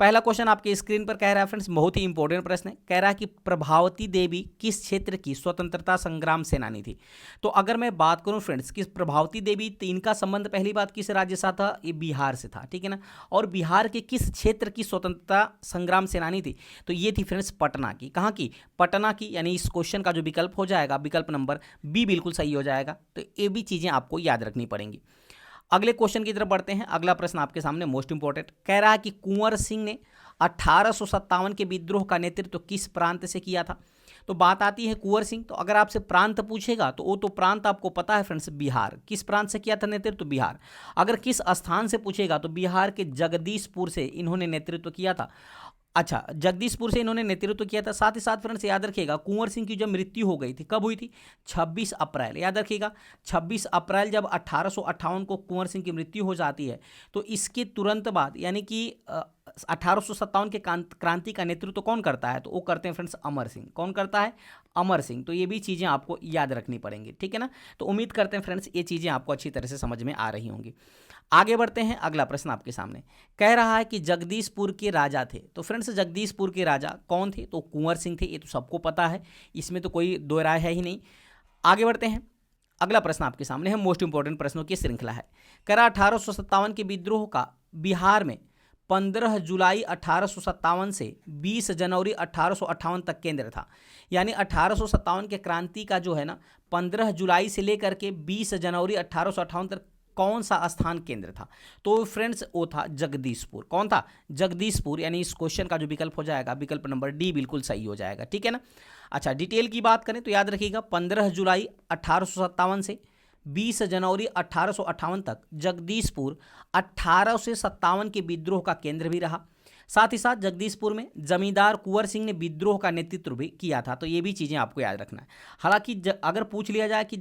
पहला क्वेश्चन आपके स्क्रीन पर कह रहा है फ्रेंड्स, बहुत ही इंपॉर्टेंट प्रश्न है। कह रहा है कि प्रभावती देवी किस क्षेत्र की स्वतंत्रता संग्राम सेनानी थी। तो अगर मैं बात करूं फ्रेंड्स कि प्रभावती देवी, तो इनका संबंध पहली बात किस राज्य से था, ये बिहार से था, ठीक है ना। और बिहार के किस क्षेत्र की स्वतंत्रता संग्राम सेनानी थी, तो ये थी फ्रेंड्स पटना की। कहाँ की, पटना की। यानी इस क्वेश्चन का जो विकल्प हो जाएगा, विकल्प नंबर बी बिल्कुल सही हो जाएगा। तो ये भी चीजें आपको याद रखनी पड़ेंगी। अगले क्वेश्चन की तरफ बढ़ते हैं। अगला प्रश्न आपके सामने मोस्ट इंपोर्टेंट कह रहा है कि कुंवर सिंह ने 1857 के विद्रोह का नेतृत्व किस प्रांत से किया था। तो बात आती है कुंवर सिंह, तो अगर आपसे प्रांत पूछेगा तो वो तो प्रांत आपको पता है फ्रेंड्स, बिहार। किस प्रांत से किया था नेतृत्व, तो बिहार। अगर किस स्थान से पूछेगा तो बिहार के जगदीशपुर से इन्होंने नेतृत्व किया था। अच्छा, जगदीशपुर से इन्होंने नेतृत्व किया था। साथ ही साथ फ्रेंड्स याद रखिएगा, कुंवर सिंह की जब मृत्यु हो गई थी, कब हुई थी, 26 अप्रैल। याद रखिएगा 26 अप्रैल जब 1858 को कुंवर सिंह की मृत्यु हो जाती है, तो इसके तुरंत बाद यानी कि 1857 के क्रांति का नेतृत्व कौन करता है, तो वो करते हैं फ्रेंड्स अमर सिंह। कौन करता है, अमर सिंह। तो ये भी चीज़ें आपको याद रखनी पड़ेंगी, ठीक है ना। तो उम्मीद करते हैं फ्रेंड्स ये चीज़ें आपको अच्छी तरह से समझ में आ रही होंगी। आगे बढ़ते हैं। अगला प्रश्न आपके सामने कह रहा है कि जगदीशपुर के राजा थे। तो फ्रेंड्स जगदीशपुर के राजा कौन थे, तो कुंवर सिंह थे। ये तो सबको पता है, इसमें तो कोई दो राय है ही नहीं। आगे बढ़ते हैं। अगला प्रश्न आपके सामने है, मोस्ट इंपोर्टेंट प्रश्नों की श्रृंखला है। कह रहा 1857 के विद्रोह का बिहार में 15 जुलाई 1857 से 20 जनवरी 1858 तक केंद्र था। यानी 1857 के क्रांति का जो है ना, 15 जुलाई से लेकर के 20 जनवरी 1858 तक कौन सा स्थान केंद्र था, तो फ्रेंड्स वो था जगदीशपुर। कौन था, जगदीशपुर। यानी इस क्वेश्चन का जो विकल्प हो जाएगा, विकल्प नंबर डी बिल्कुल सही हो जाएगा, ठीक है ना। अच्छा, डिटेल की बात करें तो याद रखिएगा 15 जुलाई 1857 से 20 जनवरी 1858 तक जगदीशपुर 1857 के विद्रोह का केंद्र भी रहा। साथ ही साथ जगदीशपुर में जमींदार कुंवर सिंह ने विद्रोह का नेतृत्व भी किया था। तो ये भी चीज़ें आपको याद रखना है। हालांकि अगर पूछ लिया जाए कि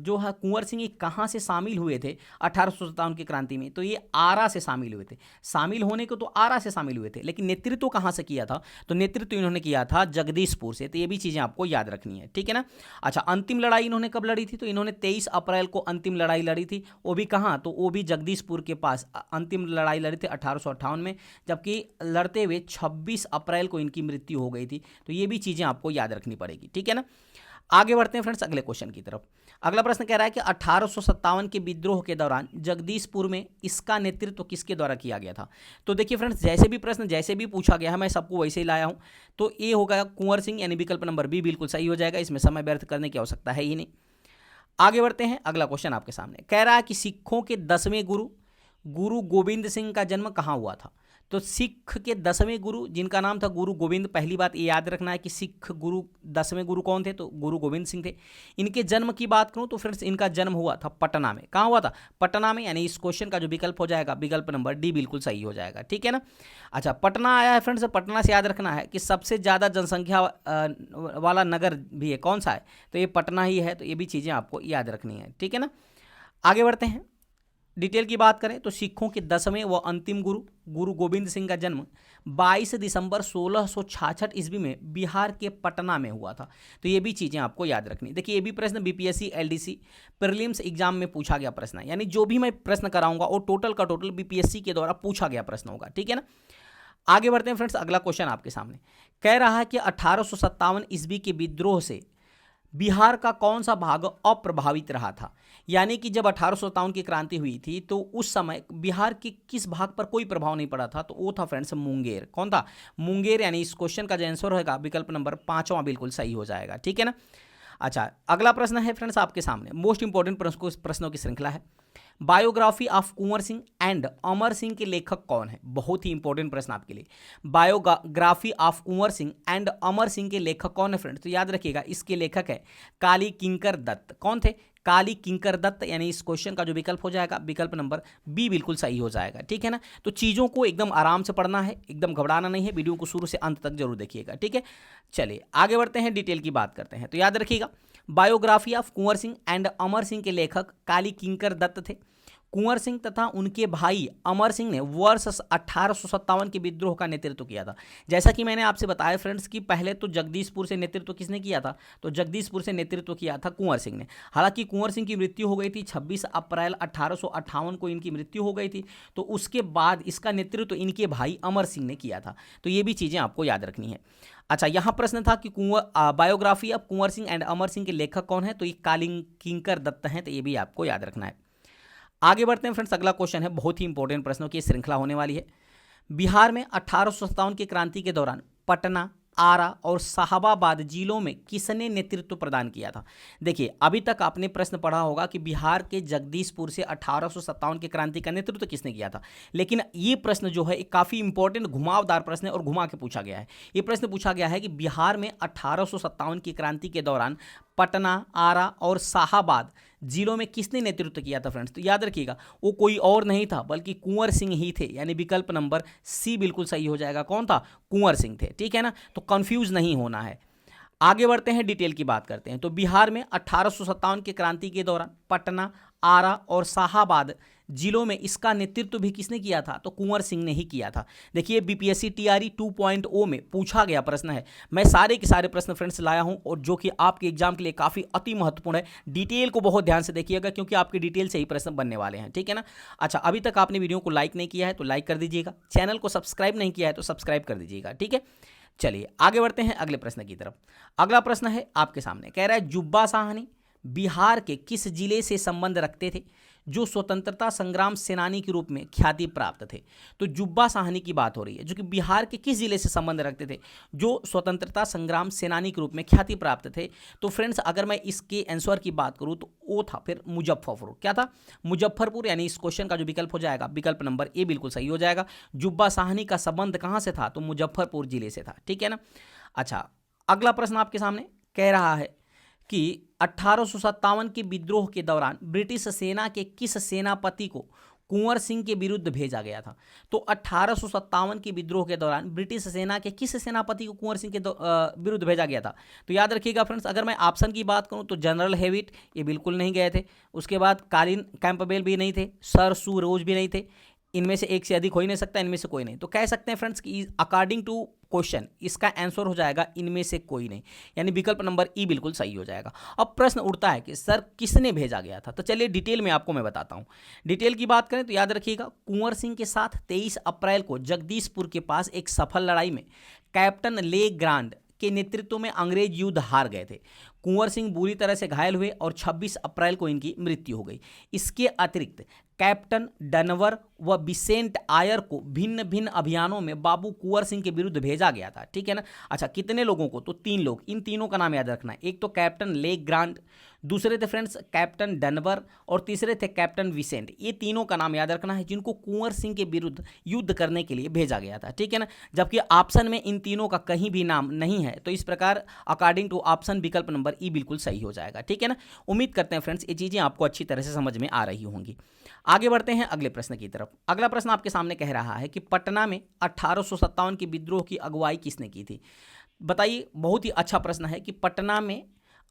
जो है कुंवर सिंह ये कहाँ से शामिल हुए थे 1857 की क्रांति में, तो ये आरा से शामिल हुए थे। शामिल होने को तो आरा से शामिल हुए थे, लेकिन नेतृत्व कहाँ से किया था, तो नेतृत्व इन्होंने किया था जगदीशपुर से। तो ये भी चीज़ें आपको याद रखनी है, ठीक है ना। अच्छा, अंतिम लड़ाई इन्होंने कब लड़ी थी, तो इन्होंने 23 अप्रैल को अंतिम लड़ाई लड़ी थी। वो भी कहाँ, तो वो भी जगदीशपुर के पास अंतिम लड़ाई लड़ी थी 1858 में, जबकि लड़ते हुए 26 अप्रैल को इनकी मृत्यु हो गई थी। तो ये भी चीजें आपको याद रखनी पड़ेगी, ठीक है ना। आगे बढ़ते हैं फ्रेंड्स अगले क्वेश्चन की तरफ। अगला प्रश्न कह रहा है कि 1857 के विद्रोह के दौरान जगदीशपुर में इसका नेतृत्व किसके द्वारा किया गया था। तो देखिए फ्रेंड्स, जैसे भी प्रश्न जैसे भी पूछा गया है, मैं सबको वैसे ही लाया हूं। तो ये होगा कुंवर सिंह, यानी विकल्प नंबर बी बिल्कुल सही हो जाएगा। इसमें समय व्यर्थ करने की आवश्यकता है ही नहीं। आगे बढ़ते हैं। अगला क्वेश्चन आपके सामने कह रहा है कि सिखों के 10वें गुरु गुरु गोविंद सिंह का जन्म कहाँ हुआ था। तो सिख के 10वें गुरु जिनका नाम था गुरु गोविंद, पहली बात ये याद रखना है कि सिख गुरु 10वें गुरु कौन थे, तो गुरु गोविंद सिंह थे। इनके जन्म की बात करूं तो फ्रेंड्स इनका जन्म हुआ था पटना में। कहाँ हुआ था, पटना में। यानी इस क्वेश्चन का जो विकल्प हो जाएगा, विकल्प नंबर डी बिल्कुल सही हो जाएगा, ठीक है ना। अच्छा, पटना आया है फ्रेंड्स। पटना से याद रखना है कि सबसे ज़्यादा जनसंख्या वाला नगर भी है, कौन सा है, तो ये पटना ही है। तो ये भी चीज़ें आपको याद रखनी है, ठीक है ना। आगे बढ़ते हैं। डिटेल की बात करें तो सिखों के 10वें व अंतिम गुरु गुरु गोविंद सिंह का जन्म 22 दिसंबर 1666 ईस्वी में बिहार के पटना में हुआ था। तो ये भी चीज़ें आपको याद रखनी। देखिए ये भी प्रश्न बीपीएससी एलडीसी प्रीलिम्स एग्जाम में पूछा गया प्रश्न है। यानी जो भी मैं प्रश्न कराऊंगा वो टोटल का टोटल बीपीएससी के द्वारा पूछा गया प्रश्न होगा, ठीक है ना। आगे बढ़ते हैं फ्रेंड्स। अगला क्वेश्चन आपके सामने कह रहा है कि 1857 ईस्वी के विद्रोह से बिहार का कौन सा भाग अप्रभावित रहा था। यानी कि जब 1857 की क्रांति हुई थी तो उस समय बिहार के किस भाग पर कोई प्रभाव नहीं पड़ा था, तो वो था फ्रेंड्स मुंगेर। कौन था, मुंगेर। यानी इस क्वेश्चन का जो आंसर होगा विकल्प नंबर 5वां बिल्कुल सही हो जाएगा, ठीक है ना। अच्छा, अगला प्रश्न है फ्रेंड्स आपके सामने, मोस्ट इंपॉर्टेंट प्रश्नों की श्रृंखला है। Biography of Kunwar Singh and Amar Singh के लेखक कौन है। बहुत ही इंपॉर्टेंट प्रश्न आपके लिए। Biography of Kunwar Singh and Amar Singh के लेखक कौन है फ्रेंड्स, तो याद रखिएगा इसके लेखक है काली किंकर दत्त। कौन थे, काली किंकर दत्त। यानी इस क्वेश्चन का जो विकल्प हो जाएगा विकल्प नंबर बी बिल्कुल सही हो जाएगा, ठीक है ना। तो चीज़ों को एकदम आराम से पढ़ना है, एकदम घबराना नहीं है। वीडियो को शुरू से अंत तक जरूर देखिएगा, ठीक है। चलिए आगे बढ़ते हैं, डिटेल की बात करते हैं। तो याद रखिएगा biography of Kunwar Singh and Amar Singh के लेखक काली किंकर दत्त थे। कुंवर सिंह तथा उनके भाई अमर सिंह ने वर्ष 1857 के विद्रोह का नेतृत्व किया था। जैसा कि मैंने आपसे बताया फ्रेंड्स कि पहले तो जगदीशपुर से नेतृत्व किसने किया था, तो जगदीशपुर से नेतृत्व किया था कुंवर सिंह ने। हालांकि कुंवर सिंह की मृत्यु हो गई थी 26 अप्रैल 1858 को इनकी मृत्यु हो गई थी। तो उसके बाद इसका नेतृत्व इनके भाई अमर सिंह ने किया था। तो ये भी चीज़ें आपको याद रखनी है। अच्छा, यहाँ प्रश्न था कि biography of Kunwar Singh and Amar Singh के लेखक कौन है, तो ये कालिंग किंकर दत्त हैं। तो ये भी आपको याद रखना है। आगे बढ़ते हैं फ्रेंड्स, अगला क्वेश्चन है, बहुत ही इंपॉर्टेंट प्रश्नों की श्रृंखला होने वाली है। बिहार में 1857 की क्रांति के दौरान पटना, आरा और साहबाबाद जिलों में किसने नेतृत्व प्रदान किया था। देखिए, अभी तक आपने प्रश्न पढ़ा होगा कि बिहार के जगदीशपुर से 1857 की क्रांति का नेतृत्व किसने किया था, लेकिन ये प्रश्न जो है एक काफ़ी इंपॉर्टेंट घुमावदार प्रश्न है और घुमा के पूछा गया है। ये प्रश्न पूछा गया है कि बिहार में 1857 की क्रांति के दौरान पटना, आरा और साहबाद जिलों में किसने नेतृत्व किया था फ्रेंड्स। तो याद रखिएगा, वो कोई और नहीं था बल्कि कुंवर सिंह ही थे, यानी विकल्प नंबर सी बिल्कुल सही हो जाएगा। कौन था, कुंवर सिंह थे। ठीक है ना, तो कंफ्यूज नहीं होना है। आगे बढ़ते हैं, डिटेल की बात करते हैं। तो बिहार में 1857 की क्रांति के दौरान पटना, आरा और साहबाद जिलों में इसका नेतृत्व भी किसने किया था, तो कुंवर सिंह ने ही किया था। देखिए, बीपीएससी टीआरई 2.0 में पूछा गया प्रश्न है। मैं सारे के सारे प्रश्न फ्रेंड्स लाया हूं और जो कि आपके एग्जाम के लिए काफ़ी अति महत्वपूर्ण है। डिटेल को बहुत ध्यान से देखिएगा क्योंकि आपके डिटेल से ही प्रश्न बनने वाले हैं। ठीक है ना। अच्छा, अभी तक आपने वीडियो को लाइक नहीं किया है तो लाइक कर दीजिएगा, चैनल को सब्सक्राइब नहीं किया है तो सब्सक्राइब कर दीजिएगा। ठीक है, चलिए आगे बढ़ते हैं अगले प्रश्न की तरफ। अगला प्रश्न है आपके सामने, कह रहा है जुब्बा साहनी बिहार के किस जिले से संबंध रखते थे जो स्वतंत्रता संग्राम सेनानी के रूप में ख्याति प्राप्त थे। तो जुब्बा साहनी की बात हो रही है जो कि बिहार के किस जिले से संबंध रखते थे जो स्वतंत्रता संग्राम सेनानी के रूप में ख्याति प्राप्त थे। तो फ्रेंड्स, अगर मैं इसके आंसर की बात करूं तो वो था फिर मुजफ्फरपुर। क्या था, मुजफ्फरपुर। यानी इस क्वेश्चन का जो विकल्प हो जाएगा, विकल्प नंबर ए बिल्कुल सही हो जाएगा। जुब्बा साहनी का संबंध कहां से था, तो मुजफ्फरपुर जिले से था। ठीक है ना। अच्छा, अगला प्रश्न आपके सामने कह रहा है कि 1857 के विद्रोह के दौरान ब्रिटिश सेना के किस सेनापति को कुंवर सिंह के विरुद्ध भेजा गया था। तो 1857 के विद्रोह के दौरान ब्रिटिश सेना के किस सेनापति को कुंवर सिंह के विरुद्ध भेजा गया था। तो याद रखिएगा फ्रेंड्स, अगर मैं ऑप्शन की बात करूं तो जनरल हेविट ये बिल्कुल नहीं गए थे, उसके बाद कालिन कैंपबेल भी नहीं थे, सर सू रोज भी नहीं थे। इनमें से एक से अधिक हो ही नहीं सकता, इनमें से कोई नहीं। तो कह सकते हैं फ्रेंड्स कि अकॉर्डिंग टू क्वेश्चन इसका आंसर हो जाएगा इनमें से कोई नहीं, यानी विकल्प नंबर ई बिल्कुल सही हो जाएगा। अब प्रश्न उठता है कि सर किसने भेजा गया था। तो चलिए डिटेल में आपको मैं बताता हूं। डिटेल की बात करें तो याद रखिएगा, कुंवर सिंह के साथ 23 अप्रैल को जगदीशपुर के पास एक सफल लड़ाई में कैप्टन ले ग्रांड के नेतृत्व में अंग्रेज युद्ध हार गए थे। कुंवर सिंह बुरी तरह से घायल हुए और 26 अप्रैल को इनकी मृत्यु हो गई। इसके अतिरिक्त कैप्टन डनवर व बिसेंट आयर को भिन्न भिन्न अभियानों में बाबू कुंवर सिंह के विरुद्ध भेजा गया था। ठीक है ना। अच्छा, कितने लोगों को, तो 3 लोग। इन तीनों का नाम याद रखना है। एक तो कैप्टन ले ग्रांट, दूसरे थे फ्रेंड्स कैप्टन डनवर और तीसरे थे कैप्टन विसेंट। ये तीनों का नाम याद रखना है जिनको कुंवर सिंह के विरुद्ध युद्ध करने के लिए भेजा गया था। ठीक है ना। जबकि ऑप्शन में इन तीनों का कहीं भी नाम नहीं है, तो इस प्रकार अकॉर्डिंग टू ऑप्शन विकल्प नंबर ई बिल्कुल सही हो जाएगा। ठीक है ना। उम्मीद करते हैं फ्रेंड्स ये चीज़ें आपको अच्छी तरह से समझ में आ रही होंगी। आगे बढ़ते हैं अगले प्रश्न की तरफ। अगला प्रश्न आपके सामने कह रहा है कि पटना में 1857 के विद्रोह की अगुवाई किसने की थी। बताइए, बहुत ही अच्छा प्रश्न है कि पटना में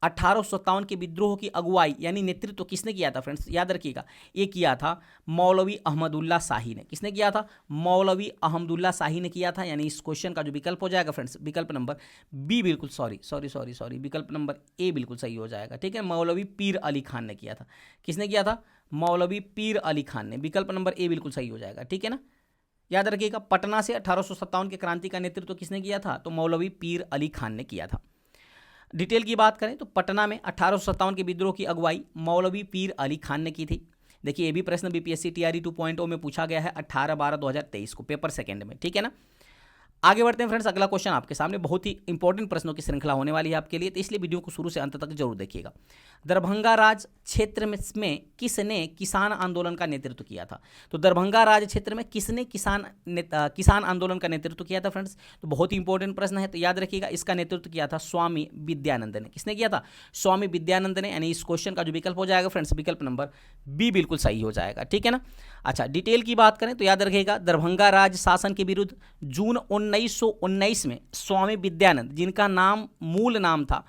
1857 के विद्रोह की अगुवाई यानी नेतृत्व किसने किया था फ्रेंड्स। याद रखिएगा, ये किया था मौलवी अहमदुल्ला शाही ने। किसने किया था, मौलवी अहमदुल्ला शाही ने किया था। यानी इस क्वेश्चन का जो विकल्प हो जाएगा फ्रेंड्स, विकल्प नंबर बी बिल्कुल सॉरी विकल्प नंबर ए बिल्कुल सही हो जाएगा। ठीक है, मौलवी पीर अली खान ने किया था। किसने किया था, मौलवी पीर अली खान ने। विकल्प नंबर ए बिल्कुल सही हो जाएगा। ठीक है ना। याद रखिएगा, पटना से 1857 के क्रांति का नेतृत्व किसने किया था, तो मौलवी पीर अली खान ने किया था। डिटेल की बात करें तो पटना में 1857 के विद्रोह की अगुवाई मौलवी पीर अली खान ने की थी। देखिए, ये भी प्रश्न बीपीएससी टीआरई 2.0 में पूछा गया है 18/12/2023 को, पेपर सेकंड में। ठीक है ना। आगे बढ़ते हैं फ्रेंड्स, अगला क्वेश्चन आपके सामने बहुत ही इंपॉर्टेंट प्रश्नों की श्रृंखला होने वाली है आपके लिए, तो इसलिए वीडियो को शुरू से अंत तक जरूर देखिएगा। दरभंगा राज क्षेत्र में किसने किसान आंदोलन का नेतृत्व किया था। तो दरभंगा राज क्षेत्र में किसने किसान आंदोलन का नेतृत्व किया था फ्रेंड्स। तो बहुत ही इंपॉर्टेंट प्रश्न है, तो याद रखिएगा इसका नेतृत्व किया था स्वामी विद्यानंद ने। किसने किया था, स्वामी विद्यानंद ने। यानी इस क्वेश्चन का जो विकल्प हो जाएगा फ्रेंड्स, विकल्प नंबर बी बिल्कुल सही हो जाएगा। ठीक है ना। अच्छा, डिटेल की बात करें तो याद रखिएगा, दरभंगा राज शासन के विरुद्ध जून 1919 में स्वामी विद्यानंद, जिनका नाम मूल नाम था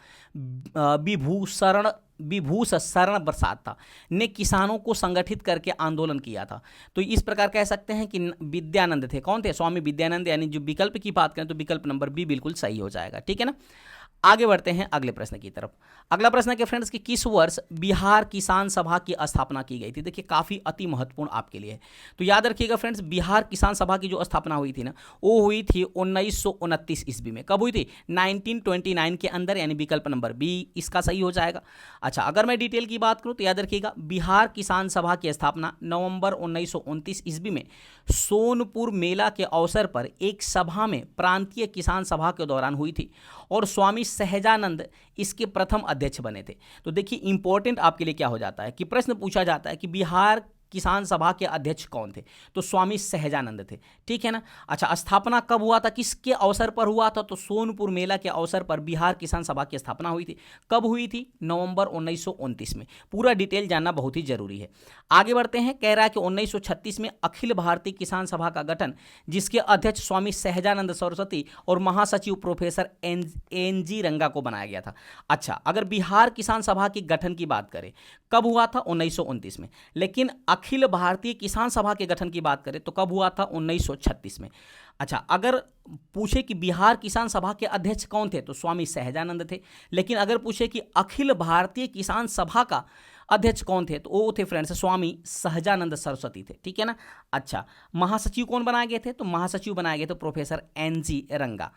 विभूष शरण प्रसाद था, ने किसानों को संगठित करके आंदोलन किया था। तो इस प्रकार कह सकते हैं कि विद्यानंद थे। कौन थे? स्वामी विद्यानंद। यानी जो विकल्प की बात करें तो विकल्प नंबर बी बिल्कुल सही हो जाएगा। ठीक है ना। आगे बढ़ते हैं अगले प्रश्न की तरफ। अगला प्रश्न है कि फ्रेंड्स कि किस वर्ष बिहार किसान सभा की स्थापना की गई थी। देखिए काफ़ी अति महत्वपूर्ण आपके लिए है, तो याद रखिएगा फ्रेंड्स, बिहार किसान सभा की जो स्थापना हुई थी ना, वो हुई थी 1929 ईस्वी में। कब हुई थी? 1929 के अंदर, यानी विकल्प नंबर बी इसका सही हो जाएगा। अच्छा, अगर मैं डिटेल की बात करूँ तो याद रखिएगा, बिहार किसान सभा की स्थापना नवंबर 1929 ईस्वी में सोनपुर मेला के अवसर पर एक सभा में प्रांतीय किसान सभा के दौरान हुई थी और स्वामी सहजानंद इसके प्रथम अध्यक्ष बने थे। तो देखिए इंपॉर्टेंट आपके लिए क्या हो जाता है कि प्रश्न पूछा जाता है कि बिहार किसान सभा के अध्यक्ष कौन थे, तो स्वामी सहजानंद थे। ठीक है ना। अच्छा, स्थापना कब हुआ था, किसके अवसर पर हुआ था, तो सोनपुर मेला के अवसर पर बिहार किसान सभा की स्थापना हुई थी। कब हुई थी? नवंबर 1929 में। पूरा डिटेल जानना बहुत ही जरूरी है। आगे बढ़ते हैं। कह रहा है कि 1936 में अखिल भारतीय किसान सभा का गठन, जिसके अध्यक्ष स्वामी सहजानंद सरस्वती और महासचिव प्रोफेसर एन जी रंगा को बनाया गया था। अच्छा, अगर बिहार किसान सभा की गठन की बात करें, कब हुआ था? 1929 में। लेकिन अखिल भारतीय किसान सभा के गठन की बात करें तो कब हुआ था? 1936 में। अच्छा, अगर पूछे कि बिहार किसान सभा के अध्यक्ष कौन थे, तो स्वामी सहजानंद थे। लेकिन अगर पूछे कि अखिल भारतीय किसान सभा का अध्यक्ष कौन थे, तो वो थे फ्रेंड्स स्वामी सहजानंद सरस्वती थे। ठीक है ना। अच्छा, महासचिव कौन बनाए गए थे, तो महासचिव बनाए गए थे प्रोफेसर एन जी रंगा।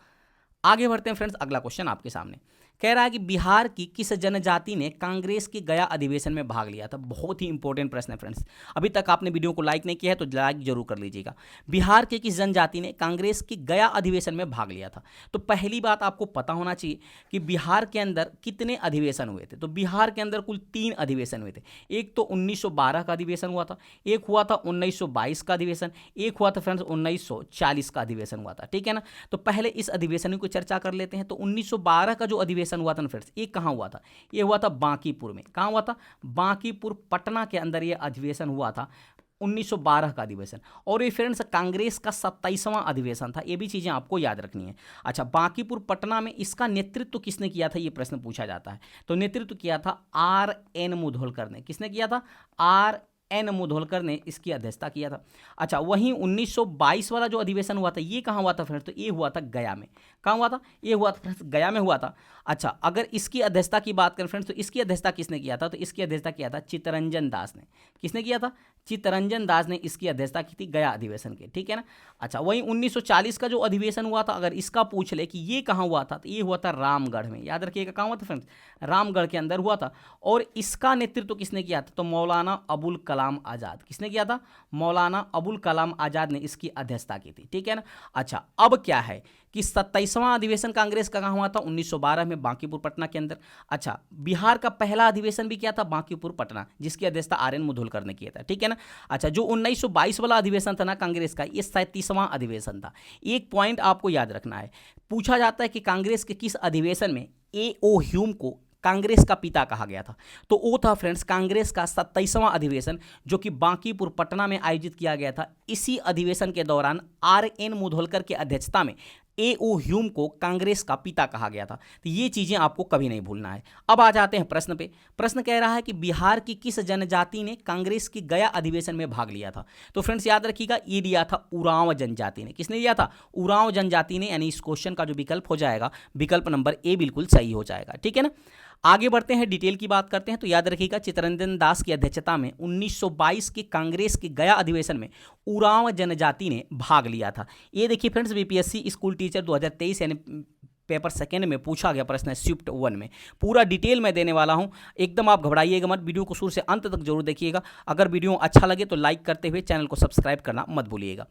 आगे बढ़ते हैं फ्रेंड्स, अगला क्वेश्चन आपके सामने कह रहा है कि बिहार की किस जनजाति ने कांग्रेस के गया अधिवेशन में भाग लिया था। बहुत ही इंपॉर्टेंट प्रश्न है फ्रेंड्स। अभी तक आपने वीडियो को लाइक नहीं किया है तो लाइक जरूर कर लीजिएगा। बिहार के किस जनजाति ने कांग्रेस की गया अधिवेशन में भाग लिया था। तो पहली बात आपको पता होना चाहिए कि बिहार के अंदर कितने अधिवेशन हुए थे। तो बिहार के अंदर कुल 3 अधिवेशन हुए थे। एक तो 1912 का अधिवेशन हुआ था, एक हुआ था 1922 का अधिवेशन, एक हुआ था फ्रेंड्स 1940 का अधिवेशन हुआ था। ठीक है ना। तो पहले इस अधिवेशन की चर्चा कर लेते हैं। तो 1912 का जो अधिवेशन हुआ था ना फ्रेंड्स, ये कहाँ हुआ था? ये हुआ था बांकीपुर में। कहाँ हुआ था? बांकीपुर पटना के अंदर ये अधिवेशन हुआ था, 1912 का अधिवेशन। और ये फ्रेंड्स कांग्रेस का 27वां अधिवेशन था। ये भी चीज़ें आपको याद रखनी है। अच्छा, बांकीपुर पटना में इसका नेतृत्व किसने किया था, ये प्रश्न पूछा जाता है। तो नेतृत्व किया था R.N. मुधोलकर ने। किसने किया था? R.N. मुधोलकर ने इसकी अध्यक्षता किया था। अच्छा, वहीं 1922 वाला जो अधिवेशन हुआ था, ये कहाँ हुआ था फ्रेंड्स? तो ये हुआ था गया में। कहाँ हुआ था? ये हुआ था फ्रेंड्स गया में हुआ था। अच्छा, अगर इसकी अध्यक्षता की बात करें फ्रेंड्स, तो इसकी अध्यक्षता किसने किया था? तो इसकी अध्यक्षता किया था चित्तरंजन दास ने। किसने किया था? चित्तरंजन दास ने इसकी अध्यक्षता की थी गया अधिवेशन के। ठीक है ना। अच्छा, वहीं 1940 का जो अधिवेशन हुआ था, अगर इसका पूछ ले कि ये कहाँ हुआ था, तो ये हुआ था रामगढ़ में। याद रखिएगा कहाँ हुआ था फ्रेंड्स? रामगढ़ के अंदर हुआ था। और इसका नेतृत्व किसने किया था? तो मौलाना अबुल कलाम आज़ाद। किसने किया था? मौलाना अबुल कलाम आज़ाद ने इसकी अध्यक्षता की थी। ठीक है ना। अच्छा, अब क्या है कि 27वां अधिवेशन कांग्रेस का कहाँ हुआ था? 1912 में बांकीपुर पटना के अंदर। अच्छा, बिहार का पहला अधिवेशन भी क्या था? बांकीपुर पटना, जिसकी अध्यक्षता R.N. मुधोलकर ने किया था। ठीक है ना। अच्छा, जो 1922 वाला अधिवेशन था ना कांग्रेस का, ये 37वां अधिवेशन था। एक पॉइंट आपको याद रखना है, पूछा जाता है कि कांग्रेस के किस अधिवेशन में A.O. ह्यूम को कांग्रेस का पिता कहा गया था। तो वो था फ्रेंड्स कांग्रेस का 27वां अधिवेशन, जो कि बांकीपुर पटना में आयोजित किया गया था। इसी अधिवेशन के दौरान R.N. मुधोलकर की अध्यक्षता में A.O. ह्यूम को कांग्रेस का पिता कहा गया था। तो ये चीज़ें आपको कभी नहीं भूलना है। अब आ जाते हैं प्रश्न पे। प्रश्न कह रहा है कि बिहार की किस जनजाति ने कांग्रेस की गया अधिवेशन में भाग लिया था। तो फ्रेंड्स याद रखिएगा, ये लिया था उरांव जनजाति ने। किसने लिया था? उरांव जनजाति ने। यानी इस क्वेश्चन का जो विकल्प हो जाएगा, विकल्प नंबर ए बिल्कुल सही हो जाएगा। ठीक है ना। आगे बढ़ते हैं, डिटेल की बात करते हैं। तो याद रखिएगा, चित्तरंजन दास की अध्यक्षता में 1922 के कांग्रेस के गया अधिवेशन में उरांव जनजाति ने भाग लिया था। ये देखिए फ्रेंड्स, बीपीएससी स्कूल टीचर 2023 यानी पेपर सेकेंड में पूछा गया प्रश्न है शिफ्ट 1 में। पूरा डिटेल मैं देने वाला हूं, एकदम आप घबराइएगा मत। वीडियो को शुरू से अंत तक जरूर देखिएगा। अगर वीडियो अच्छा लगे तो लाइक करते हुए चैनल को सब्सक्राइब करना मत भूलिएगा।